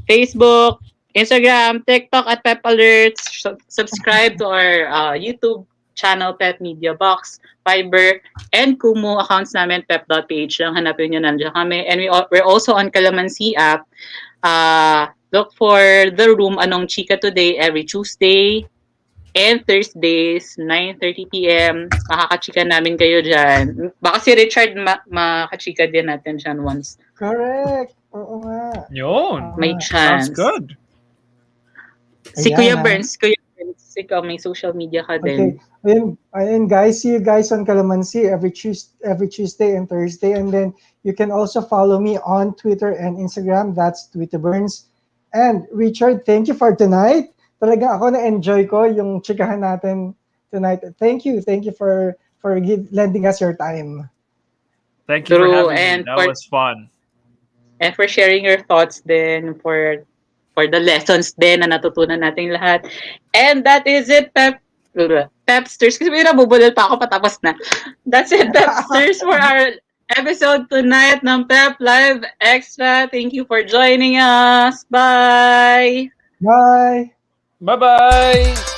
Facebook, Instagram, TikTok at Pep Alerts. Subscribe to our YouTube channel, Pep Media Box, Fiber, and Kumu accounts namin, pep.ph lang. Hanapin nyo, nandiyan kami. And we're also on Calamansi app. Look for The Room, Anong Chika Today, every Tuesday and Thursdays, 9:30 p.m. Makakachika namin kayo dyan. Baka si Richard makachika din natin dyan once. Correct. Oo nga. Yun. May chance. Sounds good. Si Ayan, Kuya Burns, ikaw may social media ka Okay. din. Ayun guys, see you guys on Calamansi every Tuesday and Thursday. And then you can also follow me on Twitter and Instagram. That's Twitter Burns. And Richard, thank you for tonight. Talaga ako na-enjoy ko yung chikahan natin tonight. Thank you for lending us your time. Thank you for having me. That was fun. And for sharing your thoughts then for the lessons din na natutunan nating lahat. And that is it, Pepsters. Kasi may nabubulol pa ako patapos na. That's it, Pepsters, for our episode tonight ng PEP Live Extra. Thank you for joining us. Bye! Bye! Bye-bye!